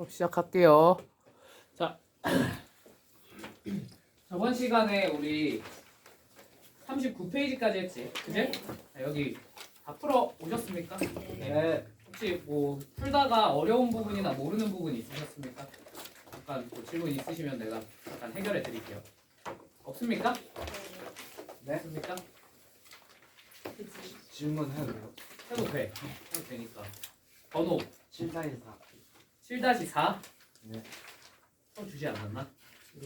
수업 시작할게요. 자, 저번 시간에 우리 39페이지까지 했지, 그제? 자, 여기 다 풀어 오셨습니까? 네. 혹시 뭐 풀다가 어려운 부분이나 모르는 부분이 있으셨습니까? 잠깐 뭐 질문 있으시면 내가 잠깐 해결해 드릴게요. 없습니까? 네. 없습니까? 질문해도 돼요? 해도 돼. 해도 되니까. 번호 7414. 7-4 네. 또 주지 않았나?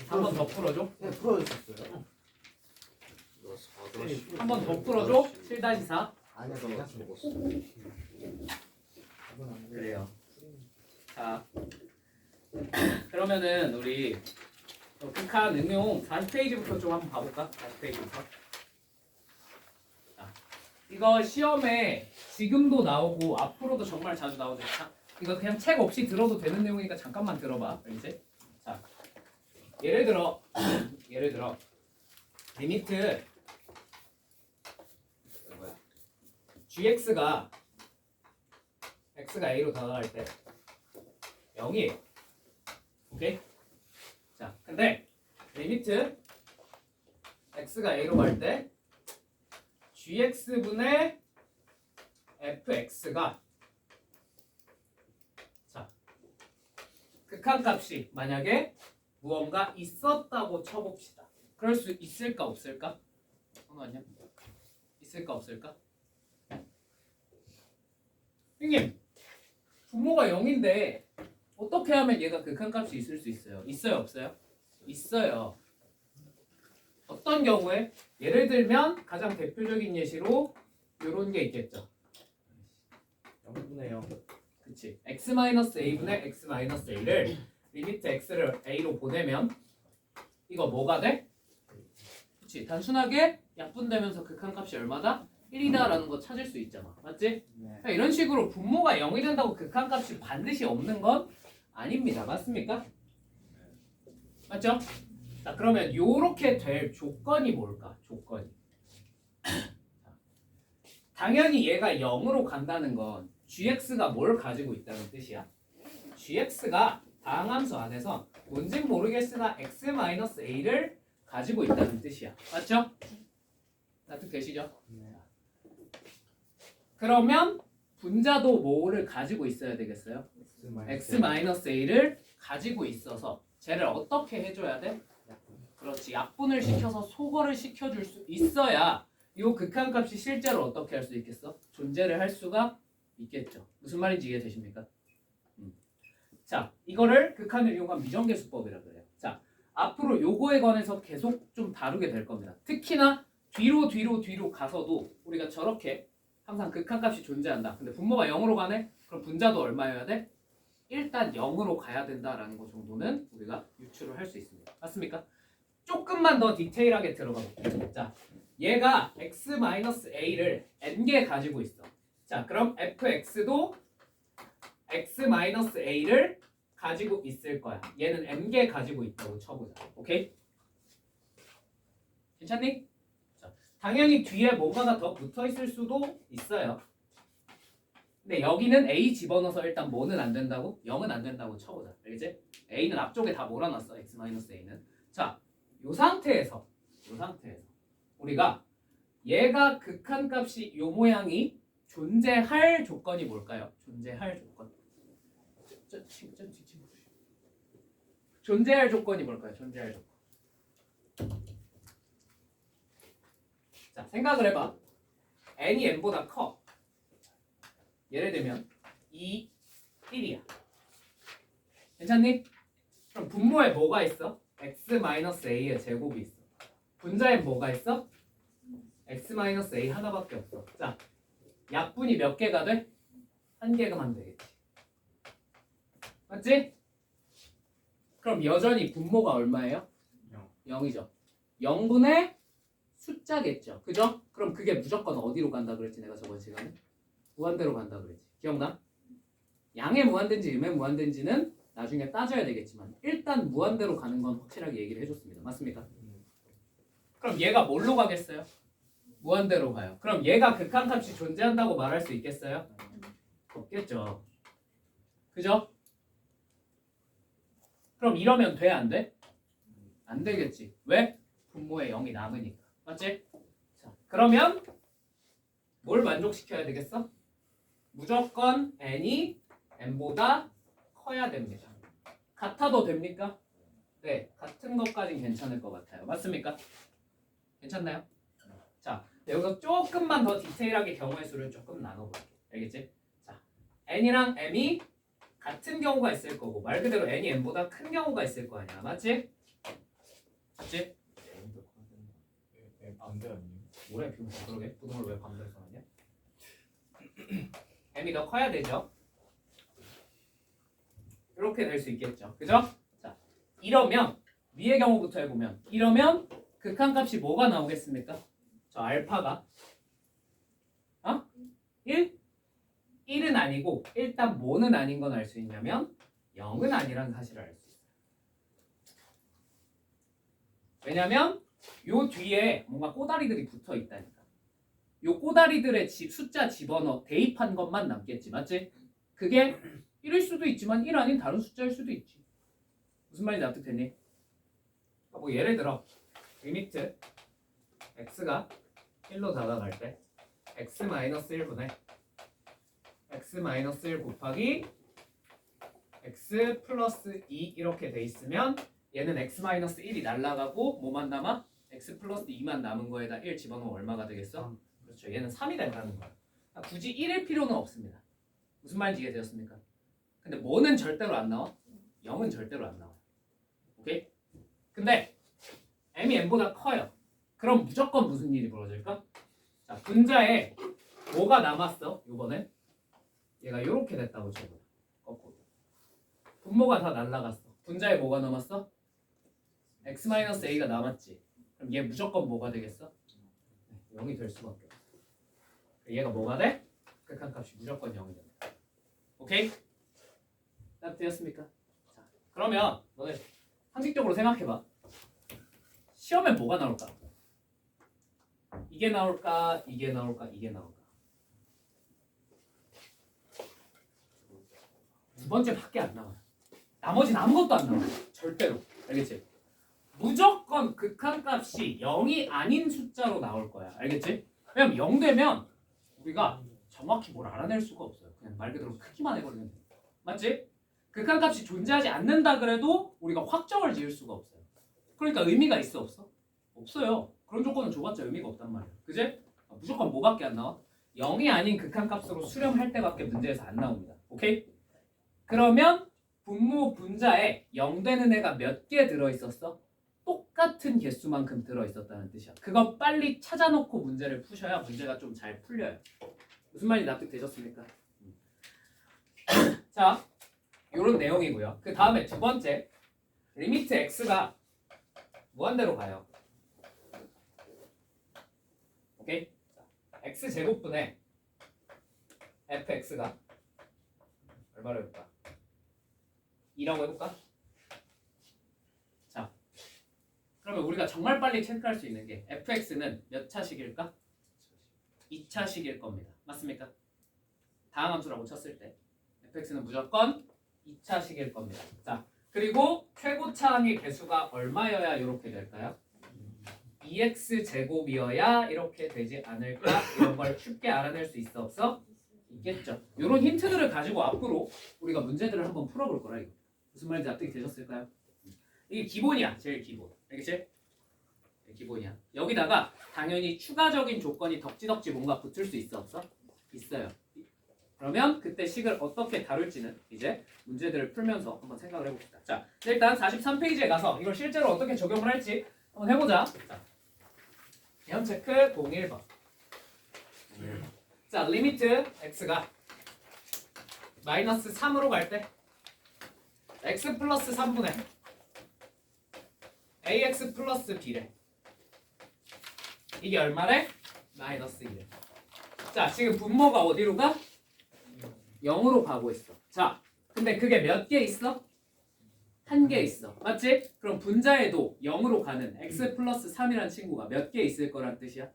한 번 더 풀어줘. 네, 풀어주셨어요? 한 번 더 풀어줘. 7-4. 아니요, 괜찮습니다. 이건 안 돼요. 그래요. 자, 그러면은 우리 극한 응용 40페이지부터 좀 한번 봐볼까? 40페이지부터. 자, 이거 시험에 지금도 나오고 앞으로도 정말 자주 나오죠. 자, 이거 그냥 책 없이 들어도 되는 내용이니까 잠깐만 들어봐. 이제. 자, 예를 들어 리미트 gx가 x가 a로 다가갈 때 0이에요. 오케이? 자, 근데 리미트 x가 a로 갈 때 gx분의 fx가 자, 극한값이 만약에 무언가 있었다고 쳐봅시다. 그럴 수 있을까 없을까? 잠깐만요. 있을까 없을까? 형님, 분모가 0인데 어떻게 하면 얘가 극한값이 있을 수 있어요? 있어요 없어요? 있어요. 어떤 경우에? 예를 들면 가장 대표적인 예시로 이런 게 있겠죠. 0분의 0. 그치? x-a분의 x-a를 리미트 x를 a로 보내면 이거 뭐가 돼? 그치? 단순하게 약분되면서 극한값이 얼마다? 1이다라는 거 찾을 수 있잖아. 맞지? 네. 그러니까 이런 식으로 분모가 0이 된다고 극한값이 반드시 없는 건 아닙니다. 맞습니까? 맞죠? 자, 그러면 요렇게 될 조건이 뭘까? 조건이. 당연히 얘가 0으로 간다는 건 gx가 뭘 가지고 있다는 뜻이야? gx가 다항함수 안에서 뭔진 모르겠으나 x-a를 가지고 있다는 뜻이야. 맞죠? 납득되시죠? 네. 그러면 분자도 뭐를 가지고 있어야 되겠어요? x-a를 가지고 있어서 쟤를 어떻게 해줘야 돼? 그렇지, 약분을 시켜서 소거를 시켜줄 수 있어야 이 극한값이 실제로 어떻게 할 수 있겠어? 존재를 할 수가 있겠죠. 무슨 말인지 이해되십니까? 자, 이거를 극한을 이용한 미정계수법이라 그래요. 자, 앞으로 요거에 관해서 계속 좀 다루게 될 겁니다. 특히나 뒤로 가서도 우리가 저렇게 항상 극한값이 존재한다. 근데 분모가 0으로 가네? 그럼 분자도 얼마여야 돼? 일단 0으로 가야 된다라는 거 정도는 우리가 유추를 할 수 있습니다. 맞습니까? 조금만 더 디테일하게 들어가 볼게요. 자, 얘가 x-a를 n개 가지고 있어. 자, 그럼 fx도 x-a를 가지고 있을 거야. 얘는 n개 가지고 있다고 쳐보자. 오케이? 괜찮니? 자, 당연히 뒤에 뭔가가 더 붙어 있을 수도 있어요. 근데 여기는 a 집어넣어서 일단 뭐는 안 된다고? 0은 안 된다고 쳐보자. 알겠지? a는 앞쪽에 다 몰아놨어. x-a는. 자, 요 상태에서 우리가 얘가 극한값이 요 모양이 존재할 조건이 뭘까요? 존재할 조건. 존재할 조건이 뭘까요? 존재할 조건. 자, 생각을 해봐. n이 n보다 커. 예를 들면 2, 1이야. 괜찮니? 그럼 분모에 뭐가 있어? x-a의 제곱이 있어. 분자에 뭐가 있어? x-a 하나밖에 없어. 자, 약분이 몇 개가 돼? 한 개가만 되겠지. 맞지? 그럼 여전히 분모가 얼마예요? 0이죠. 0분의 숫자겠죠. 그죠? 그럼 그게 무조건 어디로 간다 그랬지? 내가 저번 시간에 무한대로 간다 그랬지. 기억나? 양의 무한대인지 음의 무한대인지는 나중에 따져야 되겠지만 일단 무한대로 가는 건 확실하게 얘기를 해줬습니다. 맞습니까? 그럼 얘가 뭘로 가겠어요? 무한대로 가요. 그럼 얘가 극한값이 존재한다고 말할 수 있겠어요? 없겠죠. 그죠? 그럼 이러면 돼, 안 돼? 안 되겠지. 왜? 분모에 0이 남으니까. 맞지? 자, 그러면 뭘 만족시켜야 되겠어? 무조건 n이 n보다 커야 됩니다. 같아도 됩니까? 네, 같은 것까진 괜찮을 것 같아요. 맞습니까? 괜찮나요? 자, 여기서 조금만 더 디테일하게 경우의 수를 조금 나눠볼게요. 알겠지? 자, n이랑 m이 같은 경우가 있을 거고 말 그대로 n이 m보다 큰 경우가 있을 거 아니야. 맞지? 맞지? 반대 아니에요? 뭐래 비용 그러게? 부동을 왜 반대로 써놨냐? m이 더 커야 되죠. 이렇게 될 수 있겠죠. 그죠? 자, 이러면 위의 경우부터 해보면 이러면 극한값이 뭐가 나오겠습니까? 저 알파가 1? 1은 아니고 일단 뭐는 아닌 건 알 수 있냐면 0은 아니라는 사실을 알 수 있어요. 왜냐면 요 뒤에 뭔가 꼬다리들이 붙어 있다니까. 요 꼬다리들의 숫자 집어넣어 대입한 것만 남겠지. 맞지? 그게 1일 수도 있지만 1 아닌 다른 숫자일 수도 있지. 무슨 말인지 납득되니? 뭐 예를 들어 리미트 x가 1로 다가갈 때 x-1분의 x-1 곱하기 x 플러스 2 이렇게 돼 있으면 얘는 x-1이 날라가고 뭐만 남아? x 플러스 2만 남은 거에다 1 집어넣으면 얼마가 되겠어? 그렇죠. 얘는 3이 된다는 거야. 굳이 1일 필요는 없습니다. 무슨 말인지 이해되셨습니까? 근데 뭐는 절대로 안 나와? 0은 절대로 안 나와. 오케이? 근데 m이 n보다 커요. 그럼 무조건 무슨 일이 벌어질까? 자, 분자에 뭐가 남았어? 이번엔 얘가 이렇게 됐다고 쳐봐. 거꾸로. 분모가 다 날라갔어. 분자에 뭐가 남았어? x-a가 남았지. 그럼 얘 무조건 뭐가 되겠어? 0이 될 수밖에 없어. 얘가 뭐가 돼? 극한값이 무조건 0이 된다. 오케이? 딱 되었습니까? 자, 그러면 너네 상식적으로 생각해봐. 시험에 뭐가 나올까? 이게 나올까? 이게 나올까? 이게 나올까? 두 번째 밖에 안 나와요. 나머지는 아무것도 안 나와요. 절대로. 알겠지? 무조건 극한값이 0이 아닌 숫자로 나올 거야. 알겠지? 왜냐면 0 되면 우리가 정확히 뭘 알아낼 수가 없어요. 그냥 말 그대로 크기만 해버리면 돼. 맞지? 극한값이 존재하지 않는다 그래도 우리가 확정을 지을 수가 없어요. 그러니까 의미가 있어 없어? 없어요. 그런 조건은 줘봤자 의미가 없단 말이야. 그지? 무조건 뭐밖에 안 나와? 0이 아닌 극한값으로 수렴할 때밖에 문제에서 안 나옵니다. 오케이? 그러면 분모 분자에 0 되는 애가 몇 개 들어있었어? 똑같은 개수만큼 들어있었다는 뜻이야. 그거 빨리 찾아놓고 문제를 푸셔야 문제가 좀 잘 풀려요. 무슨 말인지 납득되셨습니까? 자, 요런 내용이고요. 그 다음에 두 번째 리미트 x가 무한대로 가요. 오케이? x 제곱분의 fx가 얼마로 해볼까? 2라고 해볼까? 자, 그러면 우리가 정말 빨리 체크할 수 있는 게 fx는 몇 차식일까? 2차식일 겁니다. 맞습니까? 다항함수라고 쳤을 때 fx는 무조건 2차식일 겁니다. 자, 그리고 최고차항의 개수가 얼마여야 이렇게 될까요? 2x 제곱이어야 이렇게 되지 않을까? 이런 걸 쉽게 알아낼 수 있어 없어? 있겠죠. 이런 힌트들을 가지고 앞으로 우리가 문제들을 한번 풀어볼 거라 이거. 무슨 말인지 납득이 되셨을까요? 이게 기본이야. 제일 기본. 알겠지? 기본이야. 여기다가 당연히 추가적인 조건이 덕지덕지 뭔가 붙을 수 있어 없어? 있어요. 그러면 그때 식을 어떻게 다룰지는 이제 문제들을 풀면서 한번 생각을 해봅시다. 자, 일단 43페이지에 가서 이걸 실제로 어떻게 적용을 할지 한번 해보자. 자, 개념 체크 01번. 자, 리미트 x가 마이너스 3으로 갈 때 x 플러스 3분의 ax 플러스 b래. 이게 얼마래? 마이너스 1래. 자, 지금 분모가 어디로 가? 0으로 가고 있어. 자, 근데 그게 몇 개 있어? 한 개 있어. 맞지? 그럼 분자에도 0으로 가는 x 플러스 3이라는 친구가 몇 개 있을 거란 뜻이야?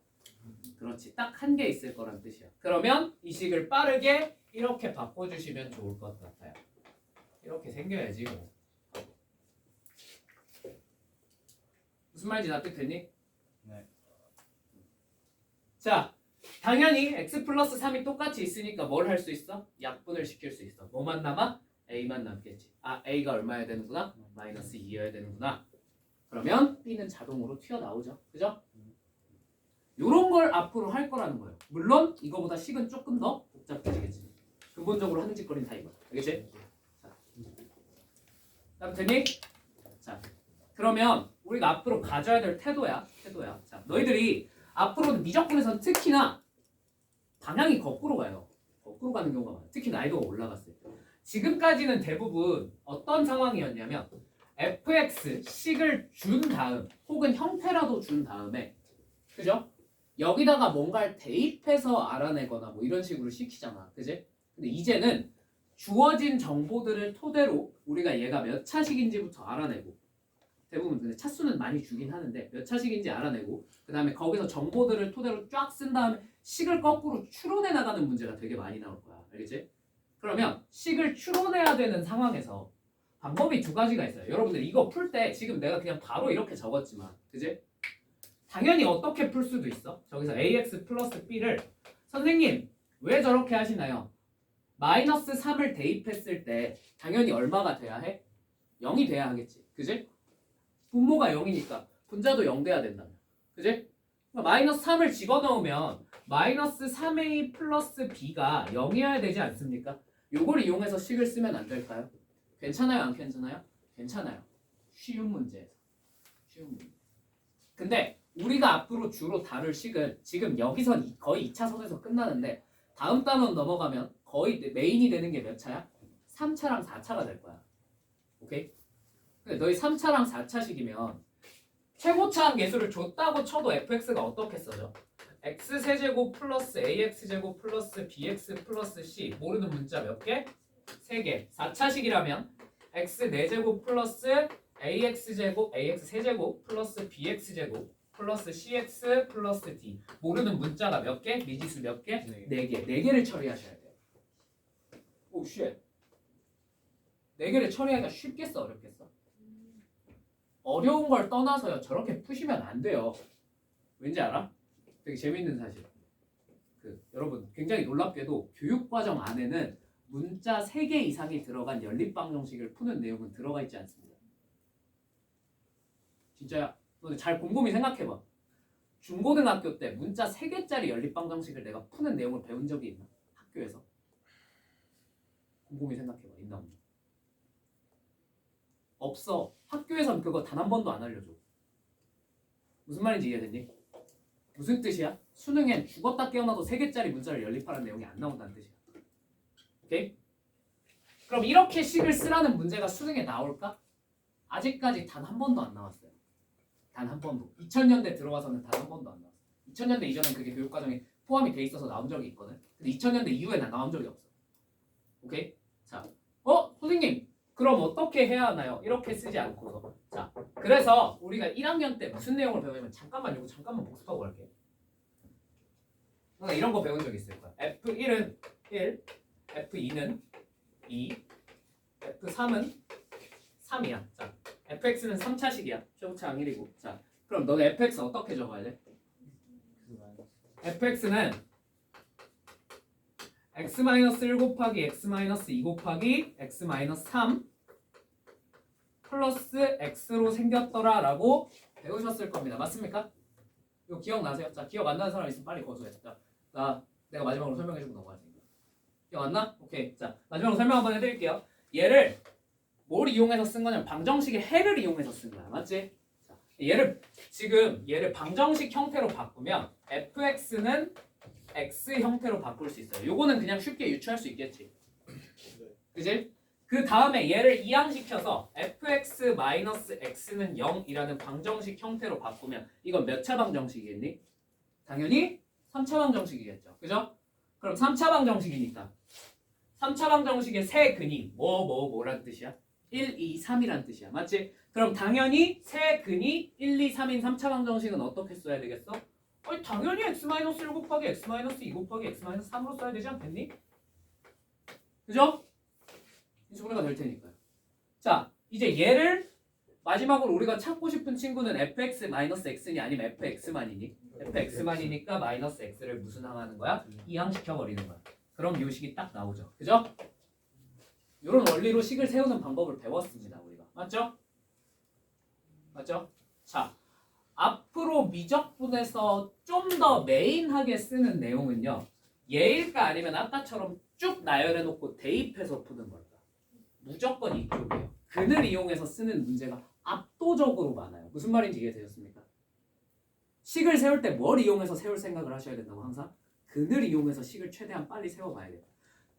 그렇지. 딱 한 개 있을 거란 뜻이야. 그러면 이 식을 빠르게 이렇게 바꿔주시면 좋을 것 같아요. 이렇게 생겨야지 뭐. 무슨 말인지 납득됐니? 네. 자, 당연히 x 플러스 3이 똑같이 있으니까 뭘 할 수 있어? 약분을 시킬 수 있어. 뭐만 남아? a만 남겠지. 아, a가 얼마여야 되는구나? 마이너스 2여야 되는구나. 그러면 b는 자동으로 튀어나오죠. 그죠? 요런 걸 앞으로 할 거라는 거예요. 물론 이거보다 식은 조금 더 복잡해지겠지. 근본적으로 하는 짓거리는 다 이거야. 알겠지? 자, 됐니? 자, 그러면 우리가 앞으로 가져야 될 태도야. 자, 너희들이 앞으로는 미적분에서는 특히나 방향이 거꾸로 가요. 거꾸로 가는 경우가 많아요. 특히 난이도가 올라갔을 때. 지금까지는 대부분 어떤 상황이었냐면 fx 식을 준 다음 혹은 형태라도 준 다음에 그죠? 여기다가 뭔가를 대입해서 알아내거나 뭐 이런 식으로 시키잖아. 그지? 근데 이제는 주어진 정보들을 토대로 우리가 얘가 몇 차식인지부터 알아내고 대부분 근데 차수는 많이 주긴 하는데 몇 차식인지 알아내고 그 다음에 거기서 정보들을 토대로 쫙 쓴 다음에 식을 거꾸로 추론해 나가는 문제가 되게 많이 나올 거야. 알겠지? 그러면 식을 추론해야 되는 상황에서 방법이 두 가지가 있어요. 여러분들 이거 풀 때 지금 내가 그냥 바로 이렇게 적었지만 그지? 당연히 어떻게 풀 수도 있어. 저기서 ax 플러스 b를 선생님 왜 저렇게 하시나요? 마이너스 3을 대입했을 때 당연히 얼마가 돼야 해? 0이 돼야 하겠지. 그지? 분모가 0이니까 분자도 0 돼야 된다며. 그지? 그러니까 마이너스 3을 집어넣으면 마이너스 3a 플러스 b가 0이어야 되지 않습니까? 요걸 이용해서 식을 쓰면 안 될까요? 괜찮아요? 안 괜찮아요? 괜찮아요. 쉬운 문제에서. 쉬운 문제. 근데 우리가 앞으로 주로 다룰 식은 지금 여기선 거의 2차선에서 끝나는데 다음 단원 넘어가면 거의 메인이 되는 게 몇 차야? 3차랑 4차가 될 거야. 오케이? 근데 너희 3차랑 4차식이면 최고차항 계수를 줬다고 쳐도 fx가 어떻게 써져? x세제곱 플러스 ax제곱 플러스 bx 플러스 c 모르는 문자 몇 개? 3개. 4차식이라면 x 4제곱 플러스 ax제곱 ax세제곱 플러스 bx제곱 플러스 cx 플러스 d 모르는 문자가 몇 개? 미지수 몇 개? 네. 4개. 4개를 처리하셔야 돼요. 오 쉣. 4개를 처리하기가 쉽겠어 어렵겠어? 어려운 걸 떠나서요. 저렇게 푸시면 안 돼요. 왠지 알아? 되게 재밌는 사실. 여러분 굉장히 놀랍게도 교육과정 안에는 문자 3개 이상이 들어간 연립방정식을 푸는 내용은 들어가 있지 않습니다. 진짜야. 너네 잘 곰곰이 생각해봐. 중고등학교 때 문자 3개짜리 연립방정식을 내가 푸는 내용을 배운 적이 있나? 학교에서. 곰곰이 생각해봐. 있나 없나? 없어. 학교에선 그거 단 한 번도 안 알려줘. 무슨 말인지 이해됐니? 무슨 뜻이야? 수능엔 죽었다 깨어나도 3개짜리 문자를 연립하라는 내용이 안 나온다는 뜻이야. 오케이? 그럼 이렇게 식을 쓰라는 문제가 수능에 나올까? 아직까지 단 한 번도 안 나왔어요. 단 한 번도. 2000년대 들어와서는 단 한 번도 안 나왔어요. 2000년대 이전엔 그게 교육과정에 포함이 돼 있어서 나온 적이 있거든. 근데 2000년대 이후에는 나온 적이 없어. 오케이? 자, 선생님 그럼 어떻게 해야 하나요? 이렇게 쓰지 않고서. 자, 그래서 우리가 1학년 때 무슨 내용을 배우냐면 잠깐만 복습하고 갈게. 그러니까 이런 거 배운 적 있을 거야. F1은 1, F2는 2, F3은 3이야. 자, fx는 3차식이야. 최고차항 1이고. 자, 그럼 너는 fx 어떻게 적어야 돼? fx는 x-1 곱하기 x-2 곱하기 x-3 플러스 x로 생겼더라 라고 배우셨을 겁니다. 맞습니까? 이거 기억나세요? 자, 기억 안 나는 사람 있으면 빨리 거두해. 자, 내가 마지막으로 설명해주고 넘어갈 테니까. 기억 안 나? 오케이. 자, 마지막으로 설명 한번 해드릴게요. 얘를 뭘 이용해서 쓴 거냐면 방정식의 해를 이용해서 쓴 거야. 맞지? 자, 얘를 방정식 형태로 바꾸면 fx는 x 형태로 바꿀 수 있어요. 요거는 그냥 쉽게 유추할 수 있겠지. 그지? 그 다음에 얘를 이항시켜서 fx-x는 0이라는 방정식 형태로 바꾸면 이건 몇 차 방정식이겠니? 당연히 3차 방정식이겠죠. 그죠? 그럼 3차 방정식이니까 3차 방정식의 세 근이 뭐라는 뜻이야? 1, 2, 3이란 뜻이야. 맞지? 그럼 당연히 세 근이 1, 2, 3인 3차 방정식은 어떻게 써야 되겠어? 당연히 x-1 곱하기 x-2 곱하기 x-3으로 써야 되지 않겠니? 그죠? 인수분해가 될 테니까요. 자, 이제 얘를 마지막으로 우리가 찾고 싶은 친구는 fx-x니 아니면 fx만이니? fx만이니까 마이너스 x를 무슨 항하는 거야? 이항시켜버리는 거야. 그럼 이 식이 딱 나오죠. 그죠? 이런 원리로 식을 세우는 방법을 배웠습니다. 우리가. 맞죠? 맞죠? 자, 앞으로 미적분에서 좀 더 메인하게 쓰는 내용은요. 얘일까 아니면 아까처럼 쭉 나열해놓고 대입해서 푸는 걸까? 무조건 이쪽이에요. 근을 이용해서 쓰는 문제가 압도적으로 많아요. 무슨 말인지 이해되셨습니까? 식을 세울 때 뭘 이용해서 세울 생각을 하셔야 된다고 항상? 근을 이용해서 식을 최대한 빨리 세워봐야 돼요.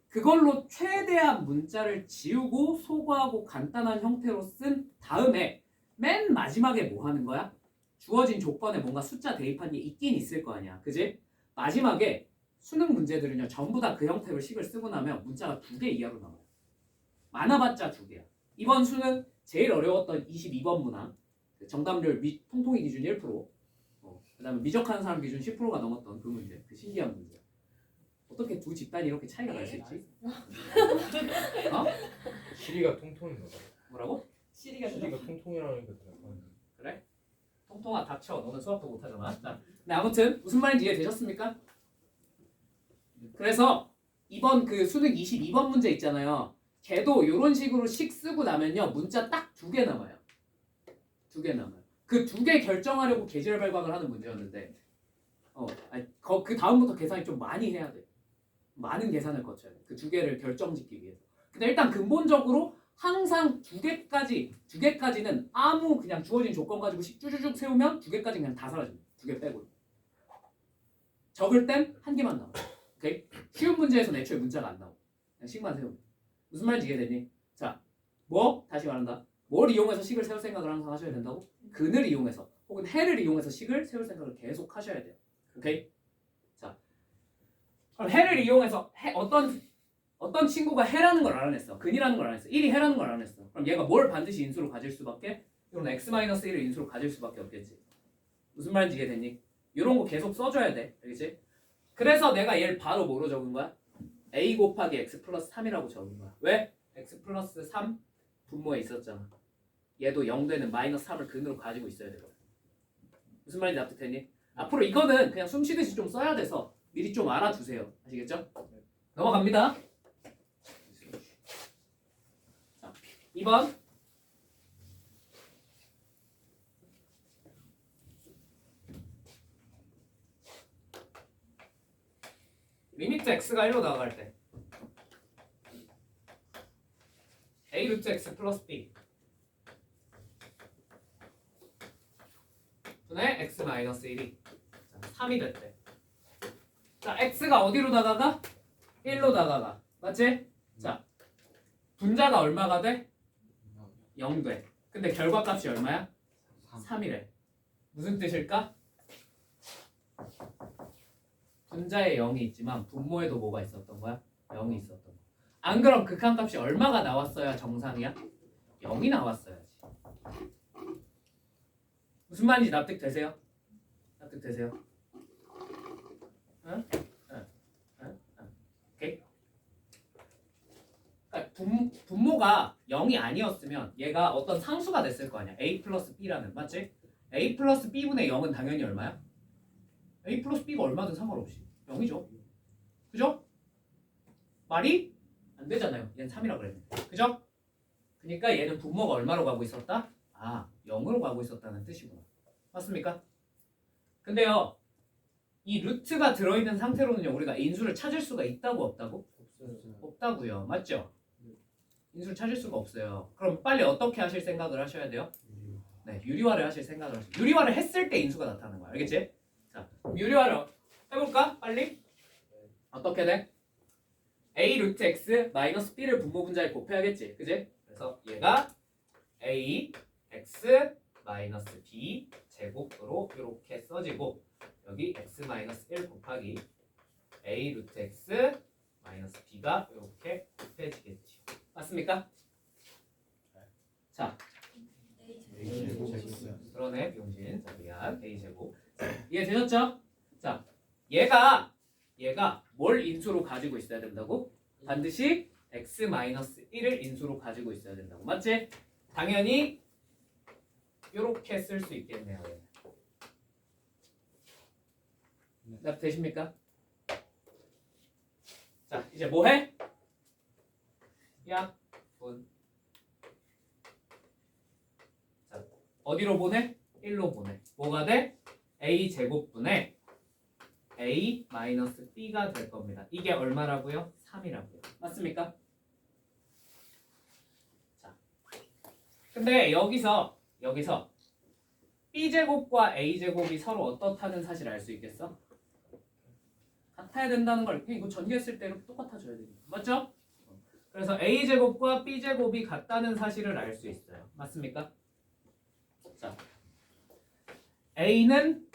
그걸로 최대한 문자를 지우고 소거하고 간단한 형태로 쓴 다음에 맨 마지막에 뭐 하는 거야? 주어진 조건에 뭔가 숫자 대입한 게 있긴 있을 거 아니야. 그지? 마지막에 수능 문제들은요. 전부 다 그 형태로 식을 쓰고 나면 문자가 2개 이하로 나와요. 많아봤자 2개야. 이번 수능 제일 어려웠던 22번 문항 정답률 통통이 기준 1%, 그 다음에 미적하는 사람 기준 10%가 넘었던 그 문제, 그 신기한 문제. 어떻게 두 집단이 이렇게 차이가 날 수 있지? 어? 시리가 통통인가 봐. 뭐라고? 시리가 통통이라니까 약간 그래? 통통아 닥쳐. 너는 수학도 못하잖아. 자, 근데 아무튼 무슨 말인지 이해되셨습니까? 그래서 이번 그 수능 22번 문제 있잖아요. 걔도 이런 식으로 식 쓰고 나면요 문자 딱 2개 남아요. 2개 남아요. 그 2개 결정하려고 계절 발광을 하는 문제였는데 그 다음부터 계산이 좀 많이 해야 돼. 많은 계산을 거쳐야 돼. 그 2개를 결정짓기 위해서. 근데 일단 근본적으로 항상 2개까지는 아무 그냥 주어진 조건 가지고 식 쭈쭈쭉 세우면 2개까지 그냥 다 사라집니다. 2개 빼고. 적을 땐 1개만 나와요. 오케이? 쉬운 문제에서는 애초에 문자가 안 나오고 그냥 식만 세우면. 무슨 말인지 이해되니? 자, 다시 말한다. 뭘 이용해서 식을 세울 생각을 항상 하셔야 된다고? 근을 이용해서 혹은 해를 이용해서 식을 세울 생각을 계속 하셔야 돼요. 오케이? 자, 그럼 해를 이용해서 어떤 친구가 해라는 걸 알아냈어. 근이라는 걸 알아냈어. 1이 해라는 걸 알아냈어. 그럼 얘가 뭘 반드시 인수로 가질 수밖에? 이건 x-1을 인수로 가질 수밖에 없겠지. 무슨 말인지 이해되니? 이런 거 계속 써줘야 돼. 알겠지? 그래서 내가 얘를 바로 뭐로 적은 거야? a 곱하기 x 플러스 3이라고 적은 거야. 왜? x 플러스 3 분모에 있었잖아. 얘도 0 되는 마이너스 3을 근으로 가지고 있어야 되거든. 무슨 말인지 납득되니? 앞으로 이거는 그냥 숨쉬듯이 좀 써야 돼서 미리 좀 알아두세요. 아시겠죠? 넘어갑니다. 자, 2번. 리미트 x가 1로 나갈 때 a 루트 x 플러스 b 분의 x 마이너스 1이 3이 됐대. 자, x가 어디로 다가가? 1로 다가가. 맞지? 자, 분자가 얼마가 돼? 0 돼. 근데 결과값이 얼마야? 3이래. 무슨 뜻일까? 분자에 0이 있지만 분모에도 뭐가 있었던 거야? 0이 있었던 거야. 안 그럼 극한값이 얼마가 나왔어야 정상이야? 0이 나왔어야지. 무슨 말인지 납득되세요? 납득되세요? 응? 오케이? 그러니까 분모가 0이 아니었으면 얘가 어떤 상수가 됐을 거 아니야. a 플러스 b라는. 맞지? a 플러스 b분의 0은 당연히 얼마야? a 플러스 b가 얼마든 상관없이 0이죠. 그죠? 말이 안 되잖아요. 얘는 3이라고 그랬는데. 그죠? 그러니까 얘는 분모가 얼마로 가고 있었다? 0으로 가고 있었다는 뜻이구나. 맞습니까? 근데요. 이 루트가 들어있는 상태로는요. 우리가 인수를 찾을 수가 있다고 없다고? 없다고요. 맞죠? 인수를 찾을 수가 없어요. 그럼 빨리 어떻게 하실 생각을 하셔야 돼요? 네, 유리화를 하실 생각을 하셔요. 유리화를 했을 때 인수가 나타나는 거야. 알겠지? 자, 유리화를 해볼까? 빨리? 어떻게 돼? a 루트 x 마이너스 b를 분모 분자에 곱해야겠지. 그지? 그래서 얘가 a x 마이너스 b 제곱으로 이렇게 써지고 여기 x 마이너스 1 곱하기 a 루트 x 마이너스 b가 이렇게 곱해지겠지. 맞습니까? 자, 그러네 병신. 자, 미안. a 제곱. 이해되셨죠? 자, 얘가 뭘 인수로 가지고 있어야 된다고? 반드시 x 마이너스 1을 인수로 가지고 있어야 된다고. 맞지? 당연히 이렇게 쓸 수 있겠네요. 답 되십니까? 자, 이제 뭐 해? 약분. 자, 어디로 보내? 1로 보내. 뭐가 돼? a 제곱분의 a 마이너스 b가 될 겁니다. 이게 얼마라고요? 3이라고요. 맞습니까? 자, 근데 여기서 b 제곱과 a 제곱이 서로 어떻다는 사실을 알 수 있겠어? 같아야 된다는 걸 이거 전개했을 때 이렇게 똑같아져야 되니까. 맞죠? 그래서 a 제곱과 b 제곱이 같다는 사실을 알 수 있어요. 맞습니까? 자, a는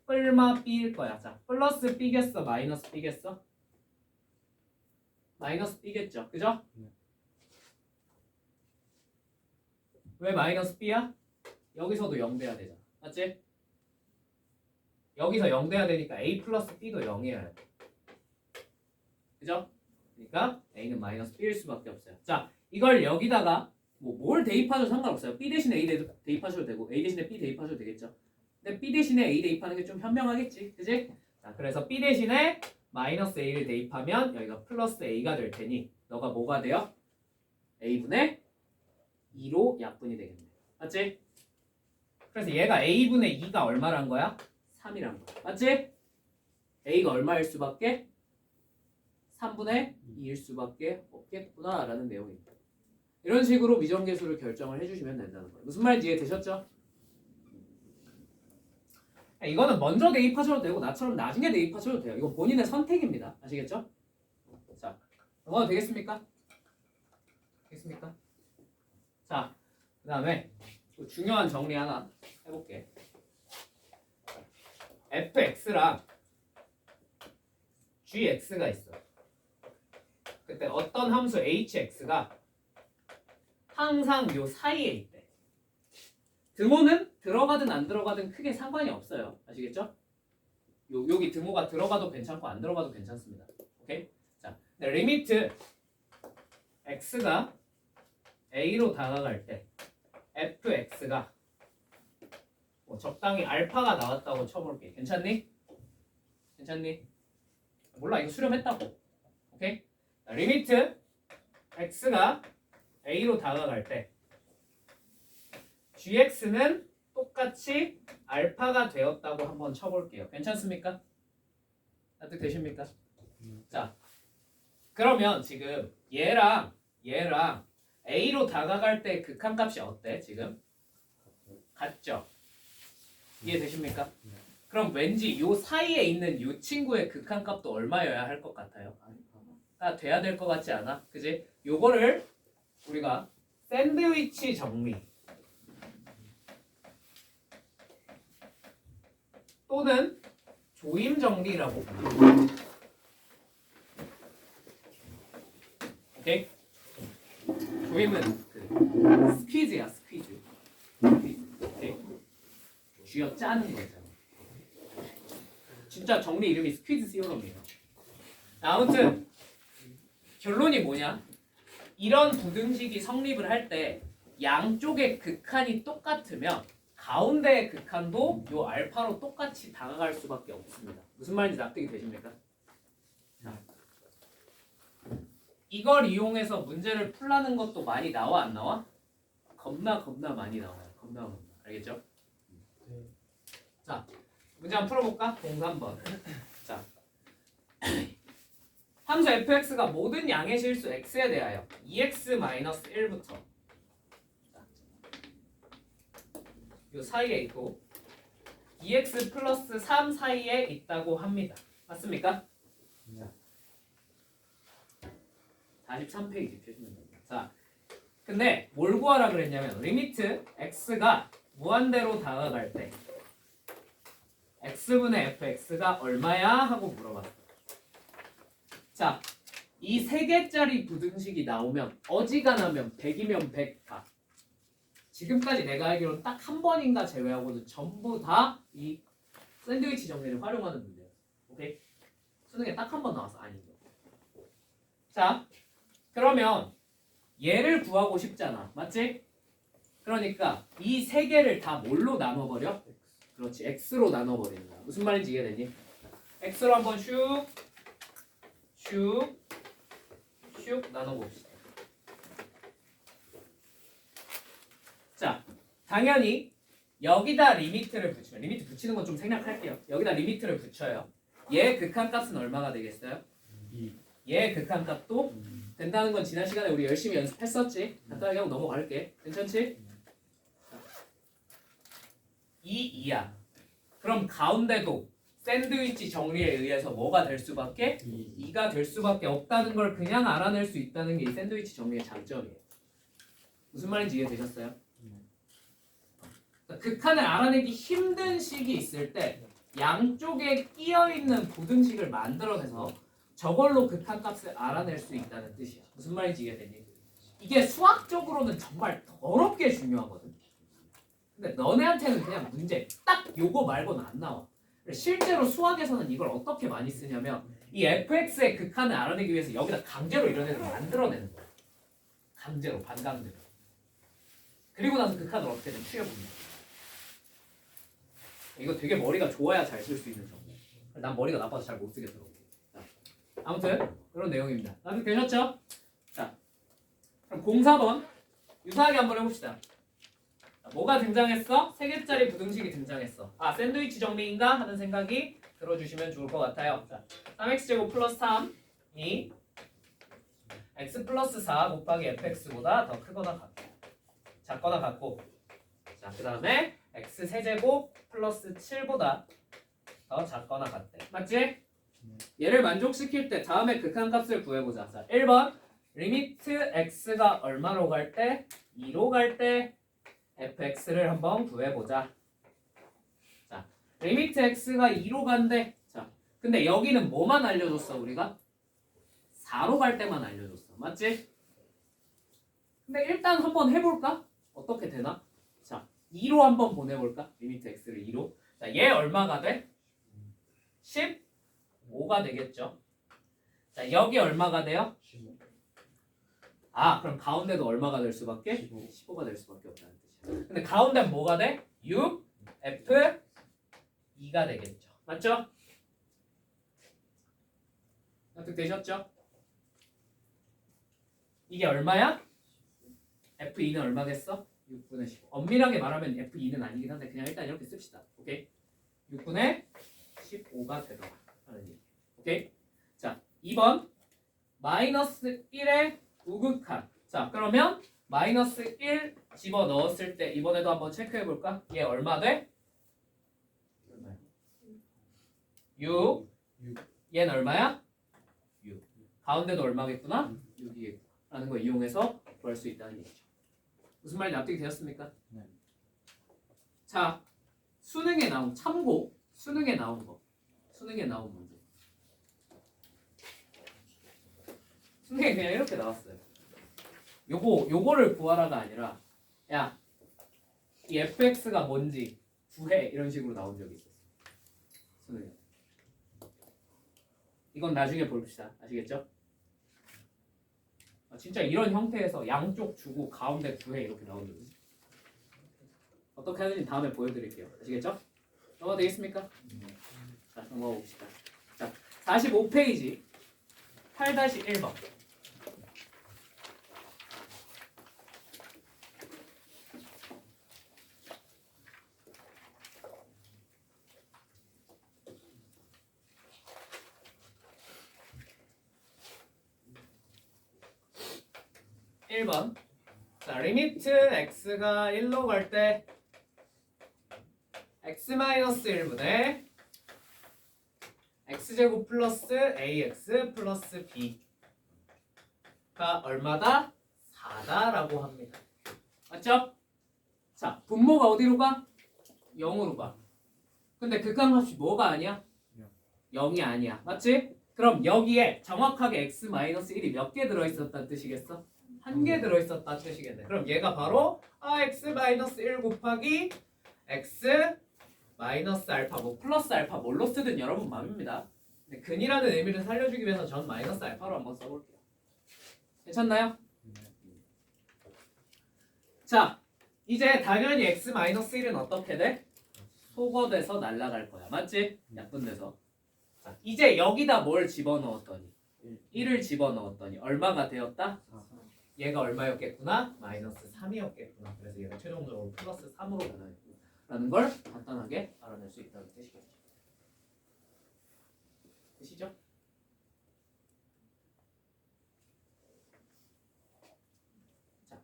뿔마 b일 거야. 자, 플러스 b겠어, 마이너스 b겠어? 마이너스 b겠죠, 그죠? 왜 마이너스 b야? 여기서도 0 돼야 되잖아, 맞지? 여기서 0 돼야 되니까 a 플러스 b도 0이어야 돼. 그죠? 그러니까 a는 마이너스 b일 수밖에 없어요. 자, 이걸 여기다가 뭘 대입하셔도 상관없어요. b 대신에 a 대입하셔도 되고 a 대신에 b 대입하셔도 되겠죠. 근데 b 대신에 a 대입하는 게 좀 현명하겠지, 그지? 자, 그래서 b 대신에 마이너스 a를 대입하면 여기가 플러스 a가 될 테니 너가 뭐가 돼요? a분의 2로 약분이 되겠네. 맞지? 그래서 얘가 a분의 2가 얼마란 거야? 3이란 거야. 맞지? a가 얼마일 수밖에? 3분의 2일 수밖에 없겠구나 라는 내용입니다. 이런 식으로 미정계수를 결정을 해주시면 된다는 거예요. 무슨 말인지 이해되셨죠? 이거는 먼저 대입하셔도 되고 나처럼 나중에 대입하셔도 돼요. 이건 본인의 선택입니다. 아시겠죠? 자, 넘어가도 되겠습니까? 되겠습니까? 자, 그 다음에 중요한 정리 하나 해볼게. fx랑 gx가 있어. 그때 어떤 함수 hx가 항상 요 사이에 있대. 등호는 들어가든 안 들어가든 크게 상관이 없어요. 아시겠죠? 여기 등호가 들어가도 괜찮고 안 들어가도 괜찮습니다. 오케이? 자, 리미트 x가 a로 다가갈 때 fx가 적당히 알파가 나왔다고 쳐볼게. 괜찮니? 괜찮니? 몰라, 이거 수렴했다고. 오케이? 자, 리미트 x가 a로 다가갈 때 gx는 똑같이 알파가 되었다고 한번 쳐볼게요. 괜찮습니까? 납득되십니까? 자, 그러면 지금 얘랑 a로 다가갈 때 극한값이 어때? 지금? 같죠? 이해되십니까? 그럼 왠지 요 사이에 있는 요 친구의 극한값도 얼마여야 할 것 같아요? 가 돼야 될 것 같지 않아? 그지? 요거를 우리가 샌드위치 정리 또는 조임 정리라고 부릅니다. 오케이? 조임은 그 스퀴즈야, 스퀴즈. 오케이? 쥐어 짜는 거잖아. 진짜 정리 이름이 스퀴즈 시오럼이에요. 아무튼 결론이 뭐냐? 이런 부등식이 성립을 할 때 양쪽의 극한이 똑같으면 가운데의 극한도 요 알파로 똑같이 다가갈 수밖에 없습니다. 무슨 말인지 납득이 되십니까? 자, 이걸 이용해서 문제를 풀라는 것도 많이 나와 안 나와? 겁나 많이 나와요. 겁나. 알겠죠? 자, 문제 한번 풀어볼까? 03번. 자, 함수 fx가 모든 양의 실수 x에 대하여 2x-1부터 요 사이에 있고 2x 플러스 3 사이에 있다고 합니다. 맞습니까? 네. 43페이지 펴시면 됩니다. 자, 근데 뭘 구하라 그랬냐면 리미트 x가 무한대로 다가갈 때 x분의 fx가 얼마야? 하고 물어봤어요. 자, 이 3개짜리 부등식이 나오면 어지간하면 100이면 100 다. 지금까지 내가 알기로는 딱 한 번인가 제외하고는 전부 다 이 샌드위치 정리를 활용하는 문제예요. 오케이? 수능에 딱 한 번 나와서 아니죠. 자, 그러면 얘를 구하고 싶잖아. 맞지? 그러니까 이 세 개를 다 뭘로 나눠버려? 그렇지, x로 나눠버리는 거야. 무슨 말인지 이해되니? x로 한번 슉 나눠봅시다. 자, 당연히 여기다 리미트를 붙이면, 리미트 붙이는 건 좀 생략할게요. 여기다 리미트를 붙여요. 얘 극한값은 얼마가 되겠어요? 2. 얘 극한값도 된다는 건 지난 시간에 우리 열심히 연습했었지. 간단하게 하고 넘어갈게. 괜찮지? 2야. 그럼 가운데도 샌드위치 정리에 의해서 뭐가 될 수밖에? 2가 될 수밖에 없다는 걸 그냥 알아낼 수 있다는 게 이 샌드위치 정리의 장점이에요. 무슨 말인지 이해되셨어요? 그러니까 극한을 알아내기 힘든 식이 있을 때 양쪽에 끼어있는 부등식을 만들어내서 저걸로 극한값을 알아낼 수 있다는 뜻이야. 무슨 말인지 이해되니? 이게 수학적으로는 정말 더럽게 중요하거든. 근데 너네한테는 그냥 문제 딱 요거 말고는 안 나와. 실제로 수학에서는 이걸 어떻게 많이 쓰냐면 이 fx의 극한을 알아내기 위해서 여기다 강제로 이런 애를 만들어내는 거야. 강제로, 반강제로. 그리고 나서 극한을 어떻게든 추려봅니다. 이거 되게 머리가 좋아야 잘 쓸 수 있는 정보. 난 머리가 나빠서 잘 못 쓰겠더라고. 아무튼 그런 내용입니다. 나도 되셨죠? 자, 그럼 04번 유사하게 한번 해봅시다. 자, 뭐가 등장했어? 3개짜리 부등식이 등장했어. 아, 샌드위치 정리인가? 하는 생각이 들어주시면 좋을 것 같아요. 자, 3x제곱 플러스 3이 x 플러스 4 곱하기 fx보다 더 크거나 같고 작거나 같고, 자, 그 다음에 x 세제곱 플러스 7보다 더 작거나 같대. 맞지? 얘를 만족시킬 때 다음에 극한값을 구해보자. 자, 1번 리미트 x가 얼마로 갈 때? 2로 갈 때 fx를 한번 구해보자. 자, 리미트 x가 2로 간대. 자, 근데 여기는 뭐만 알려줬어 우리가? 4로 갈 때만 알려줬어. 맞지? 근데 일단 한번 해볼까? 어떻게 되나? 자, 2로 한번 보내볼까? 리미트 x를 2로. 자, 얘 얼마가 돼? 15가 되겠죠. 자, 여기 얼마가 돼요? 15. 아, 그럼 가운데도 얼마가 될 수밖에? 15. 15가 될 수밖에 없다는 뜻이야. 근데 가운데는 뭐가 돼? 6, F, 2가 되겠죠. 맞죠? 납득되셨죠? 이게 얼마야? F2는 얼마겠어? 6분의 15. 엄밀하게 말하면 F2는 아니긴 한데 그냥 일단 이렇게 씁시다. 오케이? 6분의 15가 되더라 하는 얘기. 오케이? 자, 2번 마이너스 1의 우극한. 자, 그러면 마이너스 1 집어넣었을 때 이번에도 한번 체크해볼까? 얘 얼마 돼? 6. 얘는 얼마야? 6. 가운데도 얼마겠구나? 6이겠구나 라는 거 이용해서 구할 수 있다는 얘기죠. 무슨 말인지 납득이 되었습니까? 네. 자, 수능에 나온 참고 수능에 나온 거. 수능에 나온 문제. 수능에 그냥 이렇게 나왔어요. 요거를 구하라가 아니라 야, 이 fx가 뭔지 구해 이런 식으로 나온 적이 있었어. 수능에. 이건 나중에 봅시다. 아시겠죠? 진짜 이런 형태에서 양쪽 주고 가운데 구해 이렇게 나온 적이 있어요. 어떻게 하는지 다음에 보여드릴게요. 아시겠죠? 넘어가 되겠습니까? 자, 넘어가 봅시다. 자, 45페이지 8-1번. 자, 리미트 x가 1로 갈 때 x-1분의 x제곱 플러스 ax 플러스 b가 얼마다? 4다라고 합니다. 맞죠? 자, 분모가 어디로 가? 0으로 가. 근데 극한값이 뭐가 아니야? 0이 아니야. 맞지? 그럼 여기에 정확하게 x-1이 몇 개 들어있었다는 뜻이겠어? 한 개 들어있었다는 뜻이겠네. 그럼 얘가 바로 x-1 곱하기 x 마이너스 알파 뭐 플러스 알파 뭘로 쓰든 여러분 마음입니다. 근데 근이라는 의미를 살려주기 위해서 전 마이너스 알파로 한번 써볼게요. 괜찮나요? 자, 이제 당연히 x-1은 어떻게 돼? 소거돼서 날아갈 거야. 맞지? 약분돼서. 자, 이제 여기다 뭘 집어넣었더니 1을 집어넣었더니 얼마가 되었다? 얘가 얼마였겠구나? 마이너스 3이었겠구나. 그래서 얘가 최종적으로 플러스 3으로 변화했구나라는 걸 간단하게 알아낼 수 있다는 뜻이겠죠. 되시죠? 자.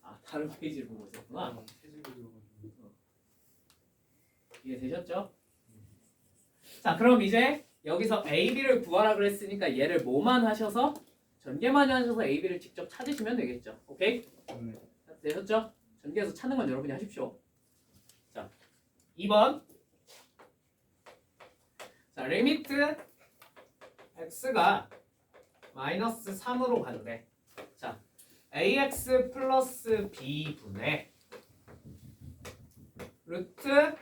아, 다른 페이지를 보고 있었구나. 이해되셨죠? 자, 그럼 이제 여기서 A, B를 구하라 그랬으니까 얘를 뭐만 하셔서 전개만 하셔서 A, B를 직접 찾으시면 되겠죠. 오케이? 되셨죠? 전개해서 찾는 건 여러분이 하십시오. 자, 2번. 자, 리미트 x가 마이너스 3으로 간대. 자, ax 플러스 b분의 루트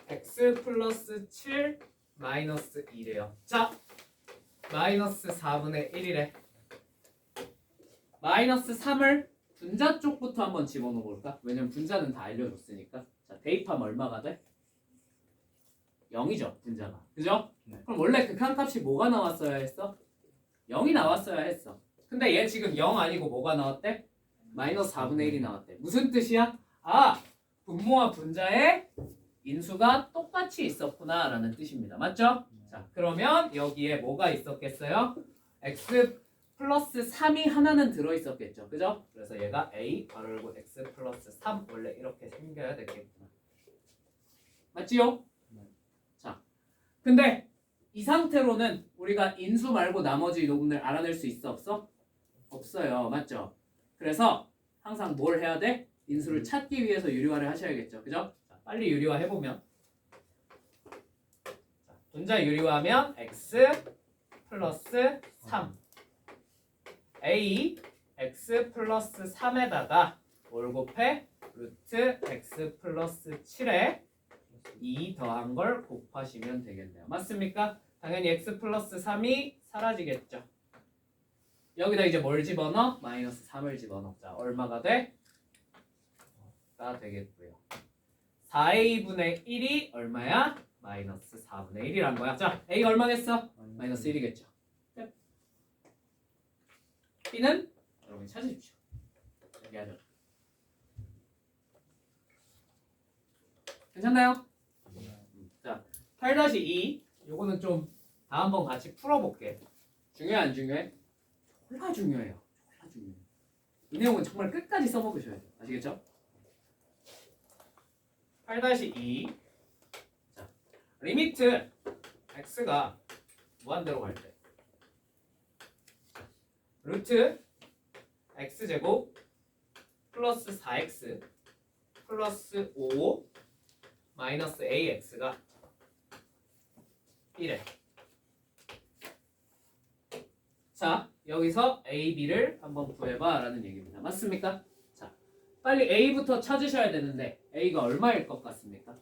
x 플러스 7 마이너스 2래요. 자, 마이너스 4분의 1이래. 마이너스 3을 분자 쪽부터 한번 집어넣어 볼까? 왜냐면 분자는 다 알려줬으니까. 자, 대입하면 얼마가 돼? 0이죠, 분자가. 그죠? 네. 그럼 원래 극한값이 뭐가 나왔어야 했어? 0이 나왔어야 했어. 근데 얘 지금 0 아니고 뭐가 나왔대? 마이너스 4분의 1이 나왔대. 무슨 뜻이야? 아, 분모와 분자의 인수가 똑같이 있었구나 라는 뜻입니다. 맞죠? 자, 그러면 여기에 뭐가 있었겠어요? x 플러스 3이 하나는 들어있었겠죠. 그죠? 그래서 얘가 a 괄호 열고 x 플러스 3 원래 이렇게 생겨야 되겠구나. 맞지요? 자, 근데 이 상태로는 우리가 인수 말고 나머지 놈을 알아낼 수 있어 없어? 없어요. 맞죠? 그래서 항상 뭘 해야 돼? 인수를 찾기 위해서 유리화를 하셔야겠죠. 그죠? 자, 빨리 유리화 해보면 자, 분자 유리화하면 x 플러스 3 a x 플러스 3에다가 뭘 곱해? 루트 x 플러스 7에 2 더한 걸 곱하시면 되겠네요. 맞습니까? 당연히 x 플러스 3이 사라지겠죠. 여기다 이제 뭘 집어넣어? 마이너스 3을 집어넣자. 얼마가 돼? 가 되겠고요. 4a분의 1이 얼마야? 마이너스 4분의 1이란 거야. 자, a 얼마겠어? 마이너스 1이겠죠. 끝. b는 여러분이 찾으십시오. 얘기하죠. 괜찮나요? 자, 8-2 요거는 좀 다음번 같이 풀어볼게. 중요해 안 중요해? 졸라 중요해요. 졸라 중요해요. 이 내용은 정말 끝까지 써먹으셔야 돼요. 아시겠죠? 8-2 자, 리미트 x가 무한대로 갈 때 루트 x제곱 플러스 4x 플러스 5 마이너스 ax가 1에 자, 여기서 a, b를 한번 구해봐 라는 얘기입니다. 맞습니까? 자, 빨리 a부터 찾으셔야 되는데 a가 얼마일 것 같습니까?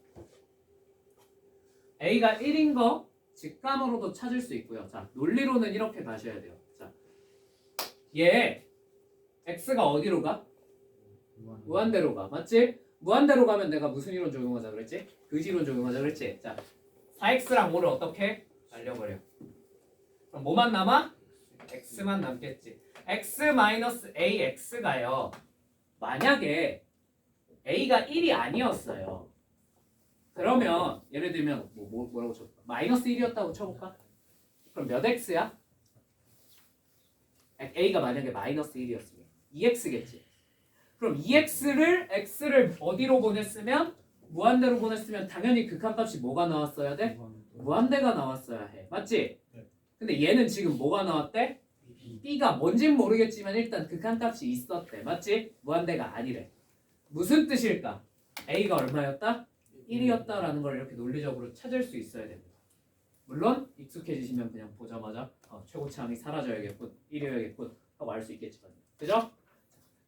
a가 1인 거 직감으로도 찾을 수 있고요. 자, 논리로는 이렇게 가셔야 돼요. 자, 얘 x가 어디로 가? 무한대로 가. 맞지? 무한대로 가면 내가 무슨 이론 적용하자 그랬지? 그지론 적용하자 그랬지? 자, 4x랑 5를 어떻게? 날려버려. 그럼 뭐만 남아? x만 남겠지. x-ax가요. 만약에 a가 1이 아니었어요. 그러면 예를 들면 뭐라고 쳐볼까? 마이너스 1이었다고 쳐볼까? 그럼 몇 x야? a가 만약에 마이너스 1이었으면 2x겠지. 그럼 2x를 x를 어디로 보냈으면 무한대로 보냈으면 당연히 극한값이 뭐가 나왔어야 돼? 무한대가 나왔어야 해. 맞지? 네. 근데 얘는 지금 뭐가 나왔대? b가 뭔진 모르겠지만 일단 극한값이 있었대. 맞지? 무한대가 아니래. 무슨 뜻일까? a가 얼마였다? 1이었다라는 걸 이렇게 논리적으로 찾을 수 있어야 됩니다. 물론 익숙해지시면 그냥 보자마자 최고차항이 사라져야겠군, 1이어야겠군 하고 알 수 있겠지만, 그죠?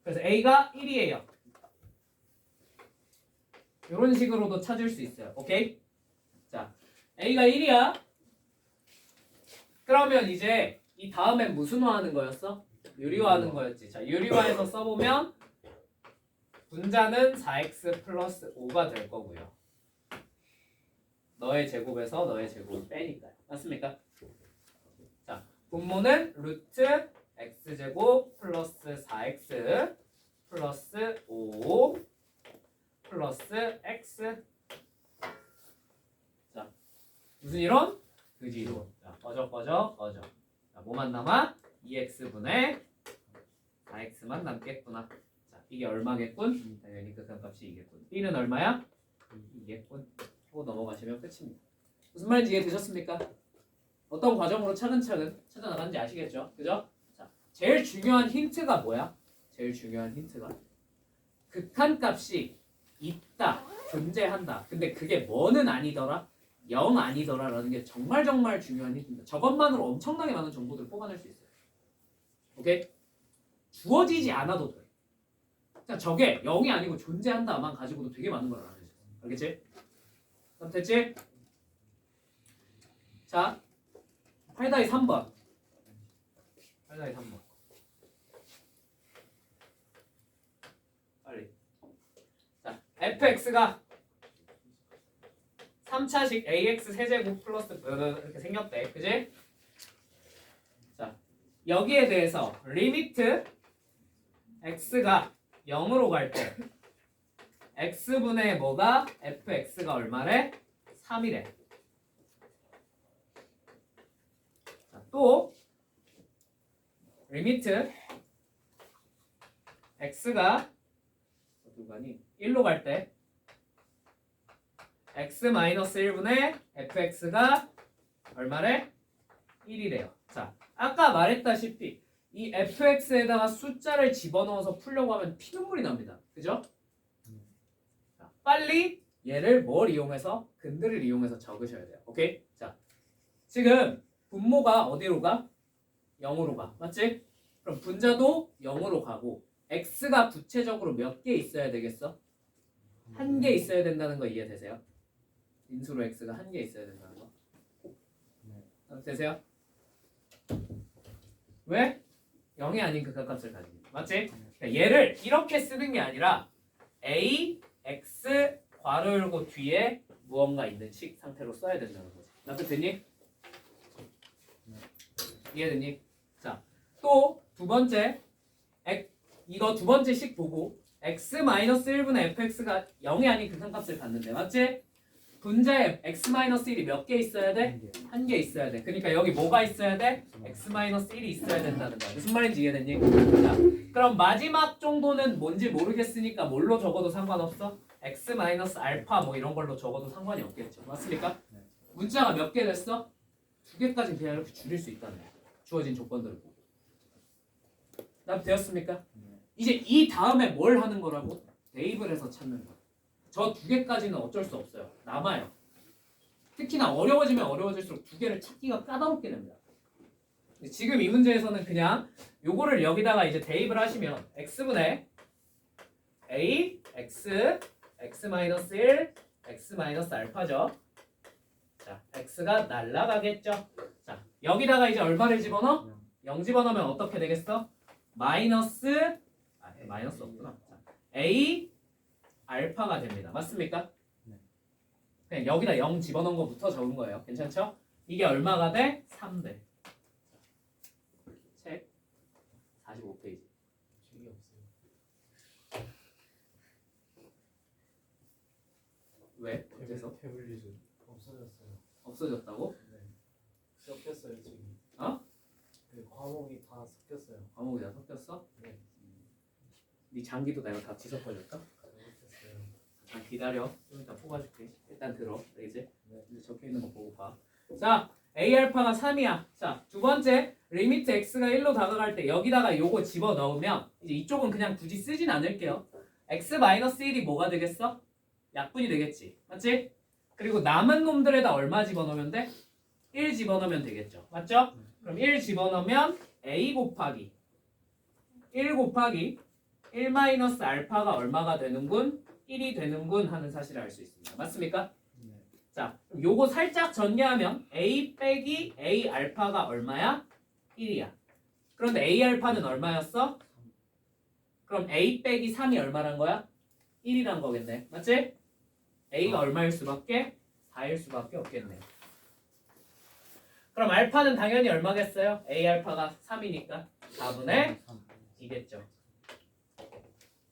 그래서 a가 1이에요. 이런 식으로도 찾을 수 있어요. 오케이? 자, a가 1이야. 그러면 이제 이 다음엔 무슨 화 하는 거였어? 유리화하는 거였지. 자, 유리화해서 써보면 분자는 4x 플러스 5가 될 거고요. 너의 제곱에서 너의 제곱을 빼니까요. 맞습니까? 자, 분모는 루트 x제곱 플러스 4x 플러스 5 플러스 x. 자, 무슨 이론? 그지이론. 자, 꺼져. 자, 뭐만 남아? 2x분의 4x만 남겠구나. 자, 이게 얼마겠군? 당연히 극한값이 이겠군. b는 얼마야? 이겠군. 하고 넘어가시면 끝입니다. 무슨 말인지 이해되셨습니까? 어떤 과정으로 차근차근 찾아나가는지 아시겠죠? 그죠? 자, 제일 중요한 힌트가 뭐야? 제일 중요한 힌트가 극한값이 있다, 존재한다. 근데 그게 뭐는 아니더라? 0 아니더라 라는 게 정말 중요한 힌트입니다. 저것만으로 엄청나게 많은 정보들을 뽑아낼 수 있어요. 오케이? 주어지지 않아도 돼. 그냥 저게 0이 아니고 존재한다만 가지고도 되게 많은 걸 알아낼 수 있어. 알겠지? 그럼 됐지? 자, 8-3번. 8-3번. 빨리. 자, fx가 3차식 ax 세제곱 플러스 이렇게 생겼대. 그지? 자, 여기에 대해서 리미트 x가 0으로 갈 때 x분의 뭐가 fx가 얼마래? 3이래. 자, 또 리미트 x가 어디로 가니? 1로 갈 때 x-1분의 fx가 얼마래? 1이래요. 자, 아까 말했다시피 이 fx에다가 숫자를 집어넣어서 풀려고 하면 피눈물이 납니다. 그죠? 자, 빨리 얘를 뭘 이용해서? 근들을 이용해서 적으셔야 돼요. 오케이? 자, 지금 분모가 어디로 가? 0으로 가. 맞지? 그럼 분자도 0으로 가고 x가 구체적으로 몇 개 있어야 되겠어? 한 개 있어야 된다는 거 이해되세요? 인수로 x가 한 개 있어야 된다는 거. 되세요? 왜? 0이 아닌 극한값을 가지고. 맞지? 그러니까 얘를 이렇게 쓰는 게 아니라 a, x, 괄호 열고 뒤에 무언가 있는 식 상태로 써야 된다는 거지. 납득 됐니? 이해됐니? 자, 또 두 번째 이거 두 번째 식 보고 x-1분의 fx가 0이 아닌 극한값을 갖는데 맞지? 분자에 x-1이 몇 개 있어야 돼? 한 개 있어야 돼. 그러니까 여기 뭐가 있어야 돼? x-1이 있어야 된다는 거야. 무슨 말인지 이해됐니? 자, 그럼 마지막 정도는 뭔지 모르겠으니까 뭘로 적어도 상관없어? x-알파 뭐 이런 걸로 적어도 상관이 없겠죠. 맞습니까? 문자가 몇 개 됐어? 2개까지 그냥 이렇게 줄일 수 있다는 거야. 주어진 조건들을 보고. 납득되었습니까? 이제 이 다음에 뭘 하는 거라고? 대입을 해서 찾는 거. 저 2개까지는 어쩔 수 없어요. 남아요. 특히나 어려워지면 어려워질수록 2개를 찾기가 까다롭게 됩니다. 지금 이 문제에서는 그냥 요거를 여기다가 이제 대입을 하시면 x분의 a, x, x-1, x-알파죠. 자, x가 날라가겠죠. 자, 여기다가 이제 얼마를 집어넣어? 0 집어넣으면 어떻게 되겠어? 마이너스 없구나. 자, a 알파가 됩니다. 맞습니까? 그냥 여기다 0 집어넣은 거부터 적은 거예요. 괜찮죠? 이게 얼마가 돼? 3대. 책 45페이지. 책이 없어요. 왜? 어째서? 태블릿은 없어졌어요. 없어졌다고? 네. 섞였어요 지금. 어? 그 과목이 다 섞였어요. 과목이 다 섞였어? 네. 네 장기도 내가 다 뒤섞어줄까? 잘못했어요. 잠깐 기다려. 좀 이따 뽑아줄게. 일단 들어. 알겠지? 네. 이제 적혀있는 거 보고 봐. 자, a 알파가 3이야. 자, 두 번째 리미트 x가 1로 다가갈 때 여기다가 요거 집어넣으면 이제 이쪽은 그냥 굳이 쓰진 않을게요. x-1이 뭐가 되겠어? 약분이 되겠지. 맞지? 그리고 남은 놈들에다 얼마 집어넣으면 돼? 1 집어넣으면 되겠죠. 맞죠? 그럼 1 집어넣으면 a 곱하기 1 곱하기 1 마이너스 알파가 얼마가 되는군? 1이 되는군 하는 사실을 알 수 있습니다. 맞습니까? 네. 자, 그럼 요거 살짝 전개하면 a 빼기 a 알파가 얼마야? 1이야. 그런데 A 알파는 얼마였어? 그럼 A 빼기 3이 얼마란 거야? 1이란 거겠네. 맞지? A가 얼마일 수밖에? 4일 수밖에 없겠네. 그럼 알파는 당연히 얼마겠어요? A 알파가 3이니까 4분의 2겠죠.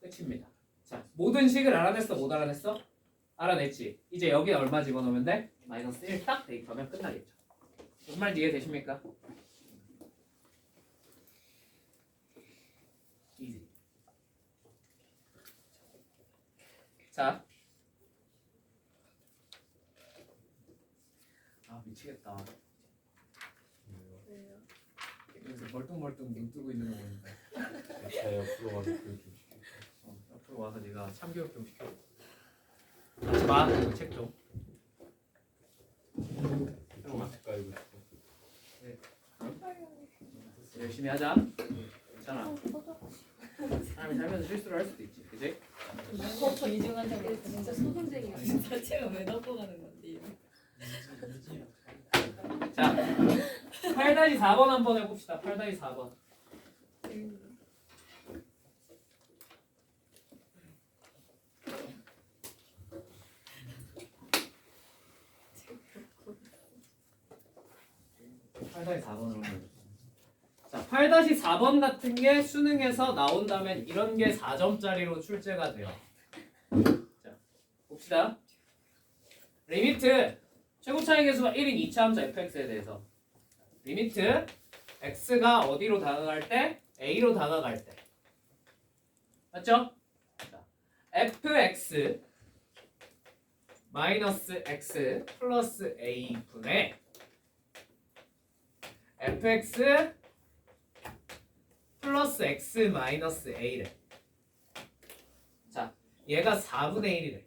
끝입니다. 자, 모든 식을 알아냈어? 못 알아냈어? 알아냈지. 이제 여기에 얼마 집어넣으면 돼? 마이너스 1 딱 대입하면 끝나겠죠. 무슨 말인지 이해되십니까? 이지. 자. 아, 미치겠다. 여기서 멀뚱멀뚱 눈 뜨고 있는 거 보니까 제 옆으로 와서 교육 좀 시켜. 앞으로 와서 네가 참교육 좀 시켜. 하지 마. 이거 책 좀. 아까 이거 열심히 하자. 괜찮아. 사람이 살면서 실수를 할 수도 있지. 그지? 이중한테 진짜 소금쟁이야. 진짜 제가 왜 넣고 가는 건데. 자, 8-4번 한번 해봅시다. 8-4번. 자, 8-4번 같은 게 수능에서 나온다면 이런 게 4점짜리로 출제가 돼요. 자, 봅시다. 리미트 최고 차이 계수가 1인 2차함수 fx에 대해서 리미트 x가 어디로 다가갈 때? a로 다가갈 때. 맞죠? 자, fx 마이너스 x 플러스 a 분의 fx 플러스 x 마이너스 a래. 자, 얘가 4분의 1이래.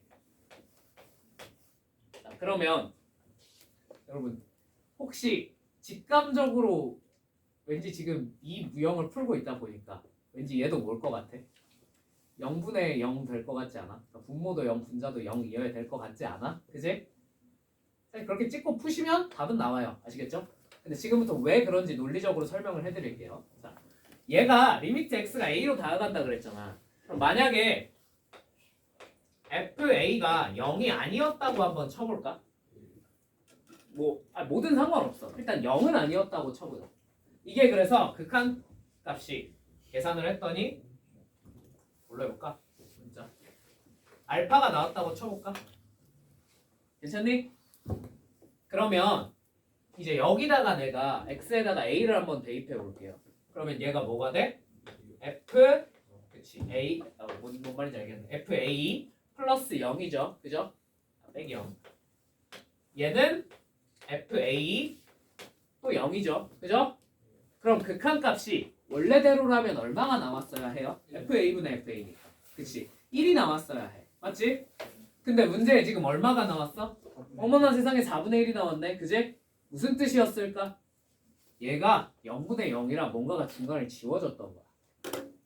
자, 그러면 여러분 혹시 직감적으로 왠지 지금 이 무형을 풀고 있다 보니까 왠지 얘도 뭘 것 같아? 0분의 0 될 것 같지 않아? 그러니까 분모도 0, 분자도 0이어야 될 것 같지 않아? 그지? 그렇게 찍고 푸시면 답은 나와요. 아시겠죠? 근데 지금부터 왜 그런지 논리적으로 설명을 해드릴게요. 자, 얘가 리미트 x가 a로 다가간다 그랬잖아. 그럼 만약에 fa가 0이 아니었다고 한번 쳐볼까? 뭐든 상관없어. 일단 0은 아니었다고 쳐보자. 이게 그래서 극한 값이 계산을 했더니 뭘로 해볼까? 진짜 알파가 나왔다고 쳐볼까? 괜찮니? 그러면 이제 여기다가 내가 x에다가 a를 한번 대입해 볼게요. 그러면 얘가 뭐가 돼? f 그치 a 뭔 말인지 알겠네. fa 플러스 0이죠, 그죠? 빼기 0. 얘는 fa 또 0이죠, 그죠? 그럼 극한값이 원래대로라면 얼마가 남았어야 해요? fa분의 fa니까, 그치? 1이 남았어야 해, 맞지? 근데 문제에 지금 얼마가 나왔어? 어머나 세상에 4분의 1이 나왔네, 그지? 무슨 뜻이었을까? 얘가 0분의 0이라 뭔가가 중간에 지워졌던 거야.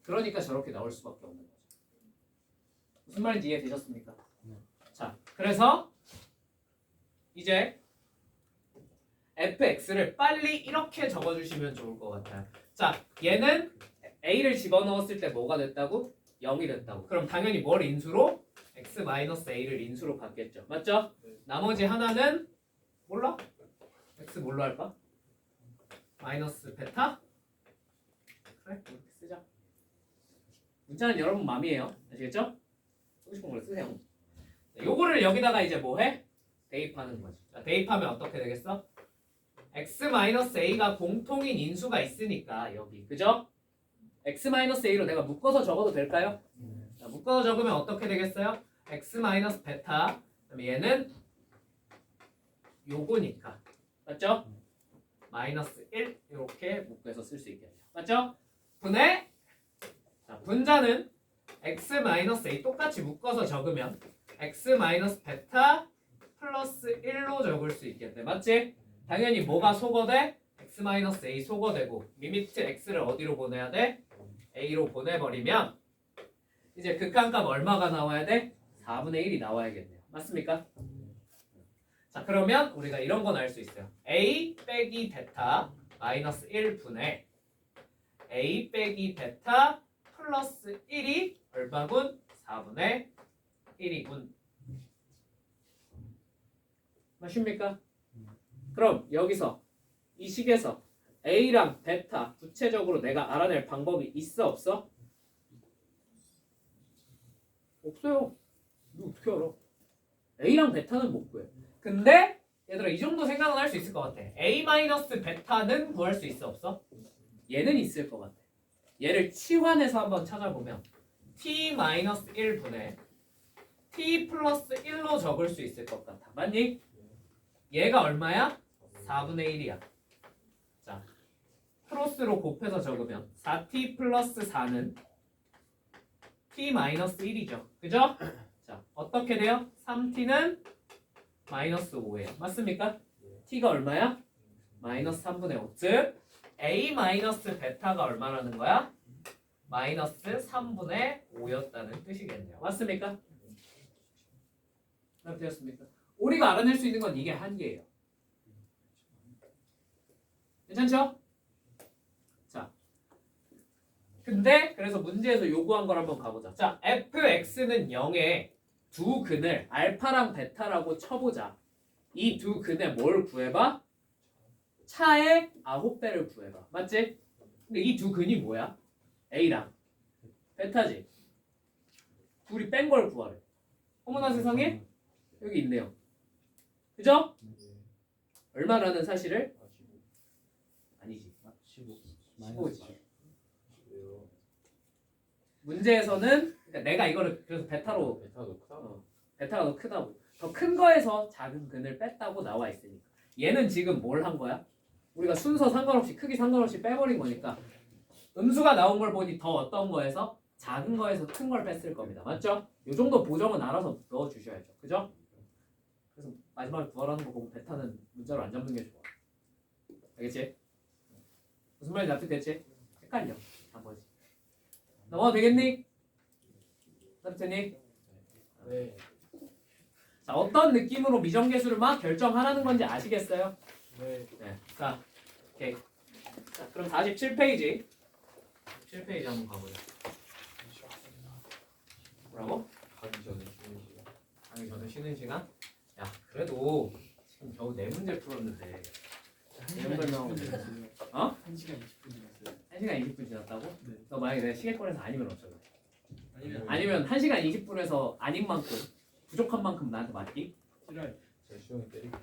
그러니까 저렇게 나올 수밖에 없는 거죠. 무슨 말인지 이해되셨습니까? 자, 그래서 이제 fx를 빨리 이렇게 적어주시면 좋을 것 같아요. 자, 얘는 a를 집어넣었을 때 뭐가 됐다고? 0이 됐다고. 그럼 당연히 뭘 인수로? x-a를 인수로 받겠죠. 맞죠? 나머지 하나는 몰라? x 뭘로 할까? 마이너스 베타? 그래, 이렇게 쓰자. 문자는 여러분 맘이에요. 아시겠죠? 쓰고 싶은 걸 쓰세요. 자, 요거를 여기다가 이제 뭐 해? 대입하는 거지. 자, 대입하면 어떻게 되겠어? x-a가 공통인 인수가 있으니까 여기, 그죠? x-a로 내가 묶어서 적어도 될까요? 자, 묶어서 적으면 어떻게 되겠어요? x-베타 그럼 얘는 요거니까, 맞죠? 마이너스 1 이렇게 묶어서 쓸 수 있겠네요. 맞죠? 분의 자, 분자는 x-a 똑같이 묶어서 적으면 x-베타 플러스 1로 적을 수 있겠네. 맞지? 당연히 뭐가 소거돼? x-a 소거되고 리미트 x를 어디로 보내야 돼? a로 보내버리면 이제 극한값 얼마가 나와야 돼? 4분의 1이 나와야겠네요. 맞습니까? 자, 그러면 우리가 이런 건 알 수 있어요. a 빼기 베타 마이너스 1분의 a 빼기 베타 플러스 1이 얼마군? 4분의 1이군. 맞습니까? 그럼 여기서 이 식에서 a랑 베타 구체적으로 내가 알아낼 방법이 있어 없어? 없어요. 이거 어떻게 알아? a랑 베타는 못 구해. 근데 얘들아 이 정도 생각은 할 수 있을 것 같아. a 마이너스 베타는 구할 수 있어 없어? 얘는 있을 것 같아. 얘를 치환해서 한번 찾아보면 t 마이너스 1분의 t 플러스 1로 적을 수 있을 것 같아. 맞니? 얘가 얼마야? 4분의 1이야. 자, 크로스로 곱해서 적으면 4t 플러스 4는 t 마이너스 1이죠. 그죠? 자, 어떻게 돼요? 3t는 마이너스 5예요. 맞습니까? t가 얼마야? 마이너스 3분의 5. 즉 a 마이너스 베타가 얼마라는 거야? 마이너스 3분의 5였다는 뜻이겠네요. 맞습니까? 되었습니까? 우리가 알아낼 수 있는 건 이게 한계예요. 괜찮죠? 자, 근데 그래서 문제에서 요구한 걸 한번 가보자. 자, fx는 0에 두 근을 알파랑 베타라고 쳐보자. 이 두 근에 뭘 구해봐? 차의 9배를 구해봐. 맞지? 근데 이 두 근이 뭐야? A랑 베타지. 둘이 뺀 걸 구하래. 어머나 세상에? 여기 있네요. 그죠? 얼마라는 사실을? 아니지. 15지. 문제에서는 그러니까 내가 이거를 그래서 베타로 베타도 크다. 베타가 더 크다고. 더 큰 거에서 작은 근을 뺐다고 나와 있으니까. 얘는 지금 뭘 한 거야? 우리가 순서 상관없이 크기 상관없이 빼버린 거니까 음수가 나온 걸 보니 더 어떤 거에서 작은 거에서 큰 걸 뺐을 겁니다. 맞죠? 이 정도 보정은 알아서 넣어 주셔야죠. 그죠? 그래서 마지막에 구하라는 거 보고 베타는 문자로 안 잡는 게 좋아. 알겠지? 무슨 말인지 납득됐지? 헷갈려. 나머지. 넘어가도 되겠니? 납득되니? 네. 자, 어떤 느낌으로 미정계수를 막 결정하라는 건지 아시겠어요? 네. 네. 자, 오케이. 자, 그럼 47페이지. 7페이지 한번 가보자. 뭐라고? 가기 전에 쉬는 시간. 가기 전에 쉬는 시간? 야, 그래도 지금 겨우 4문제 풀었는데 이런 걸 나오면 어? 1시간 20분 지났어요. 1시간 20분 지났다고? 네. 너 만약에 내가 시계권에서 아니면 어쩌래? 아니면 아니면 1시간 20분에서 아닌 만큼 부족한 만큼 나한테 맞기? 싫어요. 제가 시원히 때릴게요.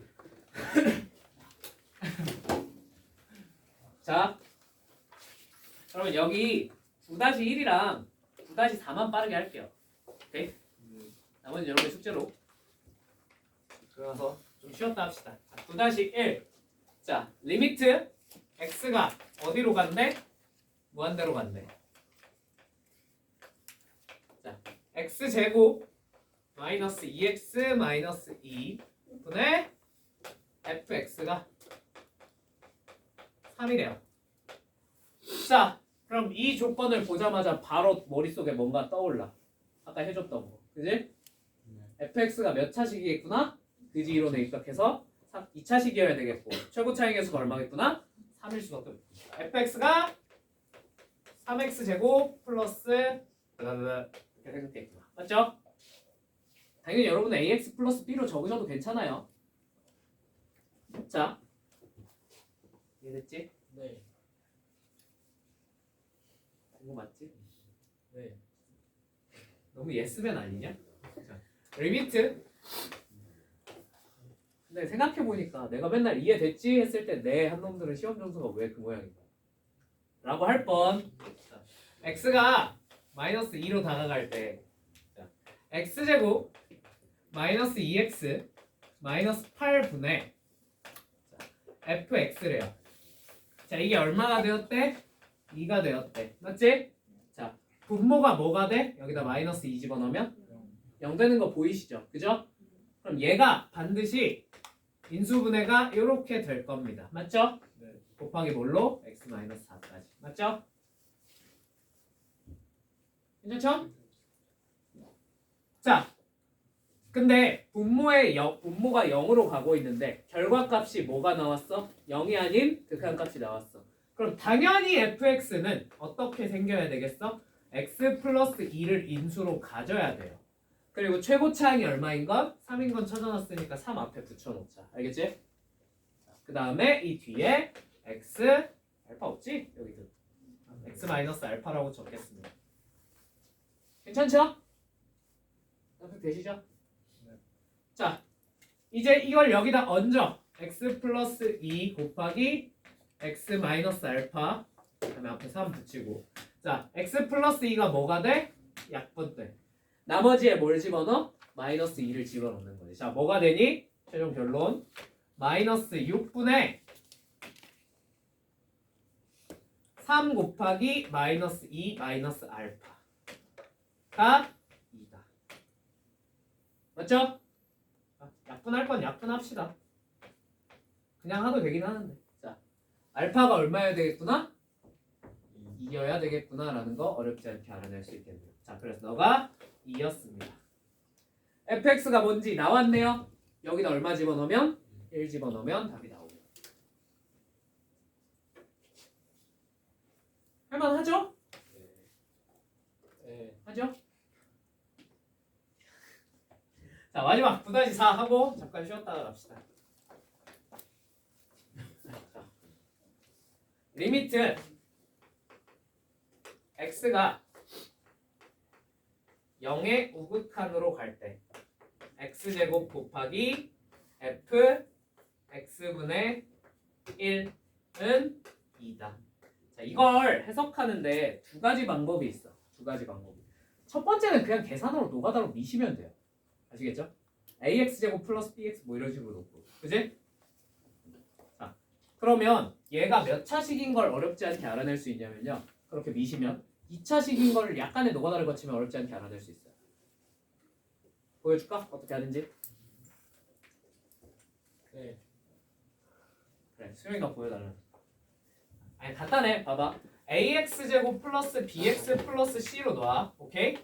자, 그러면 여기 9-1이랑 9-4만 빠르게 할게요. 오케이? 나머지 여러분의 숙제로. 그래서 좀 쉬었다 합시다. 자, 9-1. 자, 리미트 x가 어디로 간대? 무한대로 간대. 자, x제곱 마이너스 2x 마이너스 2 분의 fx가 3이래요. 자, 그럼 이 조건을 보자마자 바로 머릿속에 뭔가 떠올라. 아까 해줬던 거. 그지? fx가 몇 차식이겠구나? 그지 이론에 입각해서 2차식이어야 되겠고 최고 차이 계수가 얼마겠구나? 3일 수밖에 없다. fx가 3x제곱 플러스 이렇게 생각되겠구나. 맞죠? 당연히 여러분은 ax 플러스 b로 적으셔도 괜찮아요. 자, 이해됐지? 네. 이거 맞지? 네. 너무 예스맨 아니냐? 자, 리미트. 근데 생각해보니까 내가 맨날 이해됐지 했을 때 내 한 놈들은 시험 점수가 왜 그 모양인가? 라고 할 뻔. 자, x가 마이너스 2로 다가갈 때 자, x제곱 마이너스 2x 마이너스 8분의 fx래요. 자, 이게 얼마가 되었대? 2가 되었대. 맞지? 자, 분모가 뭐가 돼? 여기다 마이너스 2 집어넣으면 0 되는 거 보이시죠? 그죠? 그럼 얘가 반드시 인수분해가 이렇게 될 겁니다. 맞죠? 네. 곱하기 뭘로? x-4까지. 맞죠? 괜찮죠? 자, 근데 분모가 0으로 가고 있는데 결과값이 뭐가 나왔어? 0이 아닌 극한값이 나왔어. 그럼 당연히 fx는 어떻게 생겨야 되겠어? x 플러스 2를 인수로 가져야 돼요. 그리고 최고차항이 얼마인 건? 3인 건 쳐져놨으니까 3 앞에 붙여놓자. 알겠지? 그 다음에 이 뒤에 x 알파 없지? 여기도 x 마이너스 알파라고 적겠습니다. 괜찮죠? 되시죠? 자, 이제 이걸 여기다 얹어. x 플러스 2 곱하기 x 마이너스 알파 그다음에 앞에 3 붙이고 자, x 플러스 2가 뭐가 돼? 약분 돼. 나머지에 뭘 집어넣어? 마이너스 2를 집어넣는 거지. 자, 뭐가 되니? 최종 결론 마이너스 6분의 3 곱하기 마이너스 2 마이너스 알파가 2다. 맞죠? 약분할 건 약분합시다. 그냥 하도 되긴 하는데. 자, 알파가 얼마여야 되겠구나? 2여야 되겠구나 라는 거 어렵지 않게 알아낼 수 있겠네요. 자, 그래서 너가 2였습니다. fx가 뭔지 나왔네요. 여기다 얼마 집어넣으면? 1 집어넣으면 답이 나오고요. 할만하죠? 네. 하죠? 자, 마지막 9-4 하고 잠깐 쉬었다가 갑시다. 자, 리미트 x가 0의 우극한으로 갈 때 x제곱 곱하기 f x분의 1은 2다. 자, 이걸 해석하는데 두 가지 방법이 있어. 두 가지 방법이. 첫 번째는 그냥 계산으로 노가다로 미시면 돼요. 아시겠죠? ax제곱 플러스 bx 뭐 이런 식으로 놓고. 그지? 자, 그러면 얘가 몇 차식인 걸 어렵지 않게 알아낼 수 있냐면요. 그렇게 미시면 2차식인 걸 약간의 노가다를 거치면 어렵지 않게 알아낼 수 있어요. 보여줄까? 어떻게 하는지? 네. 그래, 수영이가 보여달라. 아니, 간단해. 봐봐. ax제곱 플러스 bx 플러스 c로 놔. 오케이?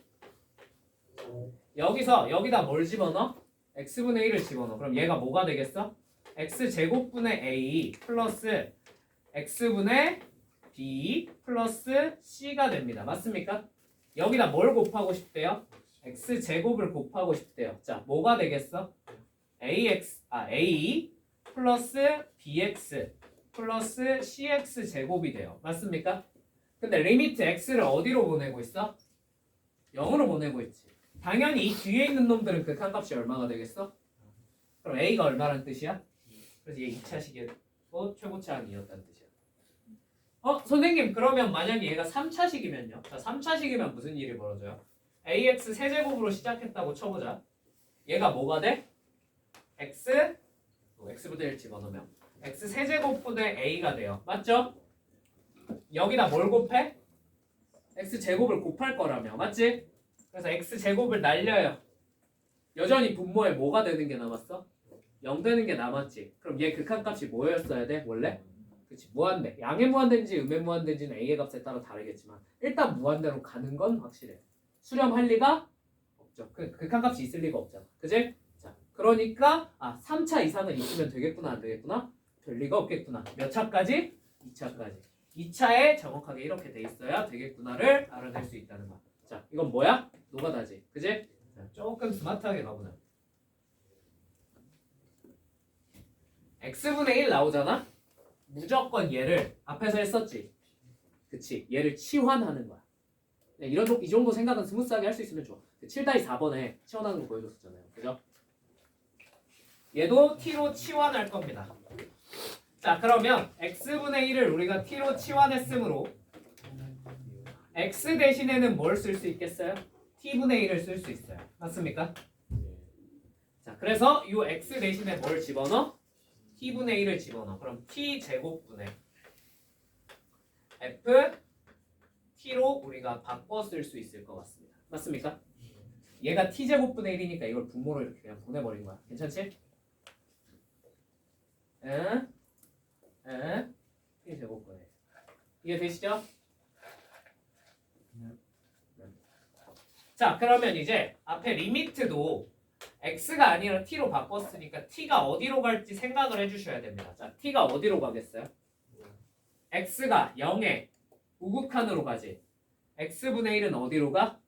여기다 뭘 집어넣어? x분의 1을 집어넣어. 그럼 얘가 뭐가 되겠어? x제곱분의 a 플러스 x분의 b 플러스 c가 됩니다. 맞습니까? 여기다 뭘 곱하고 싶대요? x제곱을 곱하고 싶대요. 자, 뭐가 되겠어? a 플러스 bx 플러스 cx 제곱이 돼요. 맞습니까? 근데 리미트 x를 어디로 보내고 있어? 0으로 보내고 있지. 당연히 이 뒤에 있는 놈들은 극한값이 얼마가 되겠어? 그럼 a가 얼마란 뜻이야? 그래서 얘 2차식이고 최고차항이었다는 뜻이야. 선생님, 그러면 만약에 얘가 3차식이면요? 자, 3차식이면 무슨 일이 벌어져요? ax 세제곱으로 시작했다고 쳐보자. 얘가 뭐가 돼? x분의 1 집어넣으면 x 세제곱분의 a가 돼요. 맞죠? 여기다 뭘 곱해? x제곱을 곱할 거라며. 맞지? 그래서 x제곱을 날려요. 여전히 분모에 뭐가 되는 게 남았어? 0 되는 게 남았지. 그럼 얘 극한값이 뭐였어야 돼? 원래? 그치, 무한대. 양의 무한대인지 음의 무한대인지는 a의 값에 따라 다르겠지만 일단 무한대로 가는 건 확실해. 수렴할 리가 없죠. 극한값이 있을 리가 없잖아. 그치? 자, 그러니까 3차 이상은 있으면 되겠구나 안 되겠구나? 될 리가 없겠구나. 몇 차까지? 2차까지. 2차에 정확하게 이렇게 돼 있어야 되겠구나를 알아낼 수 있다는 거야. 자, 이건 뭐야? 노가다지. 그치? 자, 조금 스마트하게 가보자. x분의 1 나오잖아? 무조건 얘를 앞에서 했었지. 그치? 얘를 치환하는 거야. 이 정도 생각은 스무스하게 할 수 있으면 좋아. 7-4번에 치환하는 거 보여줬었잖아요. 그죠? 얘도 t로 치환할 겁니다. 자, 그러면 x분의 1을 우리가 t로 치환했으므로 x 대신에는 뭘 쓸 수 있겠어요? t분의 1을 쓸 수 있어요. 맞습니까? 자, 그래서 이 x 대신에 뭘 집어넣어? t분의 1을 집어넣어. 그럼 t제곱분의 f t로 우리가 바꿔 쓸 수 있을 것 같습니다. 맞습니까? 얘가 t제곱분의 1이니까 이걸 분모로 이렇게 그냥 보내버린 거야. 괜찮지? 응? t제곱분의 1. 이해되시죠? 자, 그러면 이제 앞에 리미트도 x가 아니라 t로 바꿨으니까 t가 어디로 갈지 생각을 해주셔야 됩니다. 자, t가 어디로 가겠어요? x가 0에 우극한으로 가지. x분의 1은 어디로 가?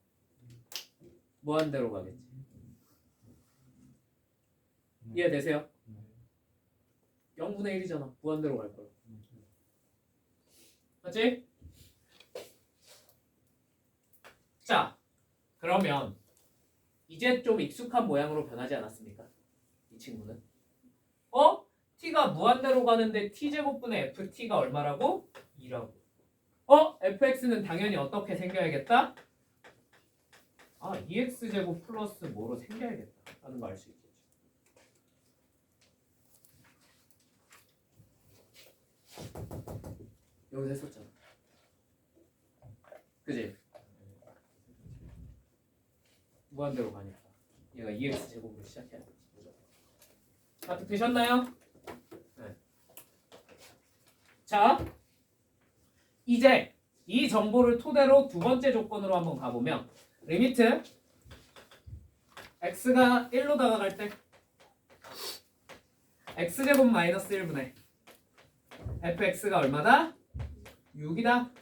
무한대로 가겠지. 이해되세요? 0분의 1이잖아. 무한대로 갈 거야. 맞지? 자, 그러면 이제 좀 익숙한 모양으로 변하지 않았습니까? 이 친구는 t가 무한대로 가는데 t제곱분의 ft가 얼마라고? 2라고. fx는 당연히 어떻게 생겨야겠다? 2x제곱 플러스 뭐로 생겨야겠다 라는 거 알 수 있겠죠. 여기서 했었잖아. 그지? 무한대로 가니까 얘가 2x제곱으로 시작해야 돼. 다 되셨나요? 네. 자, 이제 이 정보를 토대로 두 번째 조건으로 한번 가보면 리미트 x가 1로 다가갈 때 x제곱 마이너스 1분의 fx가 얼마다? 6이다.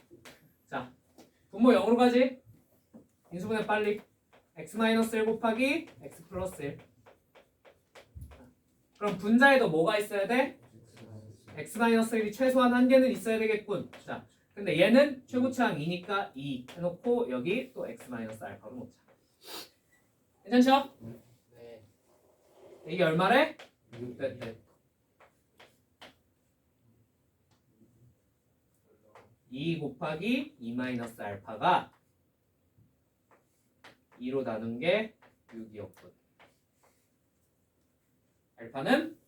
자, 분모 0으로 가지. 인수분해 빨리. x 마이너스 1 곱하기 x 플러스 1. 그럼 분자에도 뭐가 있어야 돼? x 마이너스 1이 최소한 한 개는 있어야 되겠군. 자, 근데 얘는 최고차항 2니까 2 해놓고 여기 또 x 마이너스 알파로 놓자. 괜찮죠? 네. 이게 얼마래? 6 됐대. 2 곱하기 2 마이너스 알파가 2로 나눈 게 6이었군. 알파는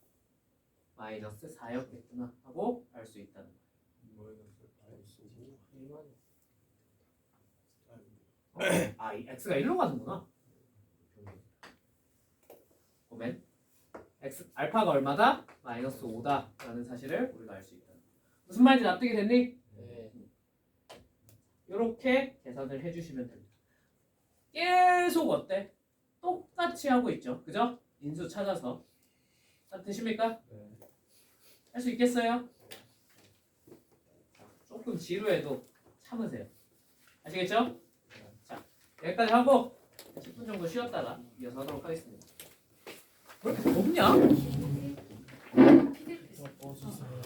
마이너스 4였겠구나 하고 알 수 있다는 거야. 이 x가 1로 가는구나. 보면 x 알파가 얼마다? 마이너스 5다라는 사실을 우리가 알 수 있다. 무슨 말인지 납득이 됐니? 네. 이렇게 계산을 해주시면 됩니다. 계속 어때? 똑같이 하고 있죠. 그죠? 인수 찾아서. 다 되십니까? 할 수 있겠어요? 조금 지루해도 참으세요. 아시겠죠? 자, 여기까지 하고 10분 정도 쉬었다가 이어서 하도록 하겠습니다. 왜 이렇게 덥냐? 어, 주세요.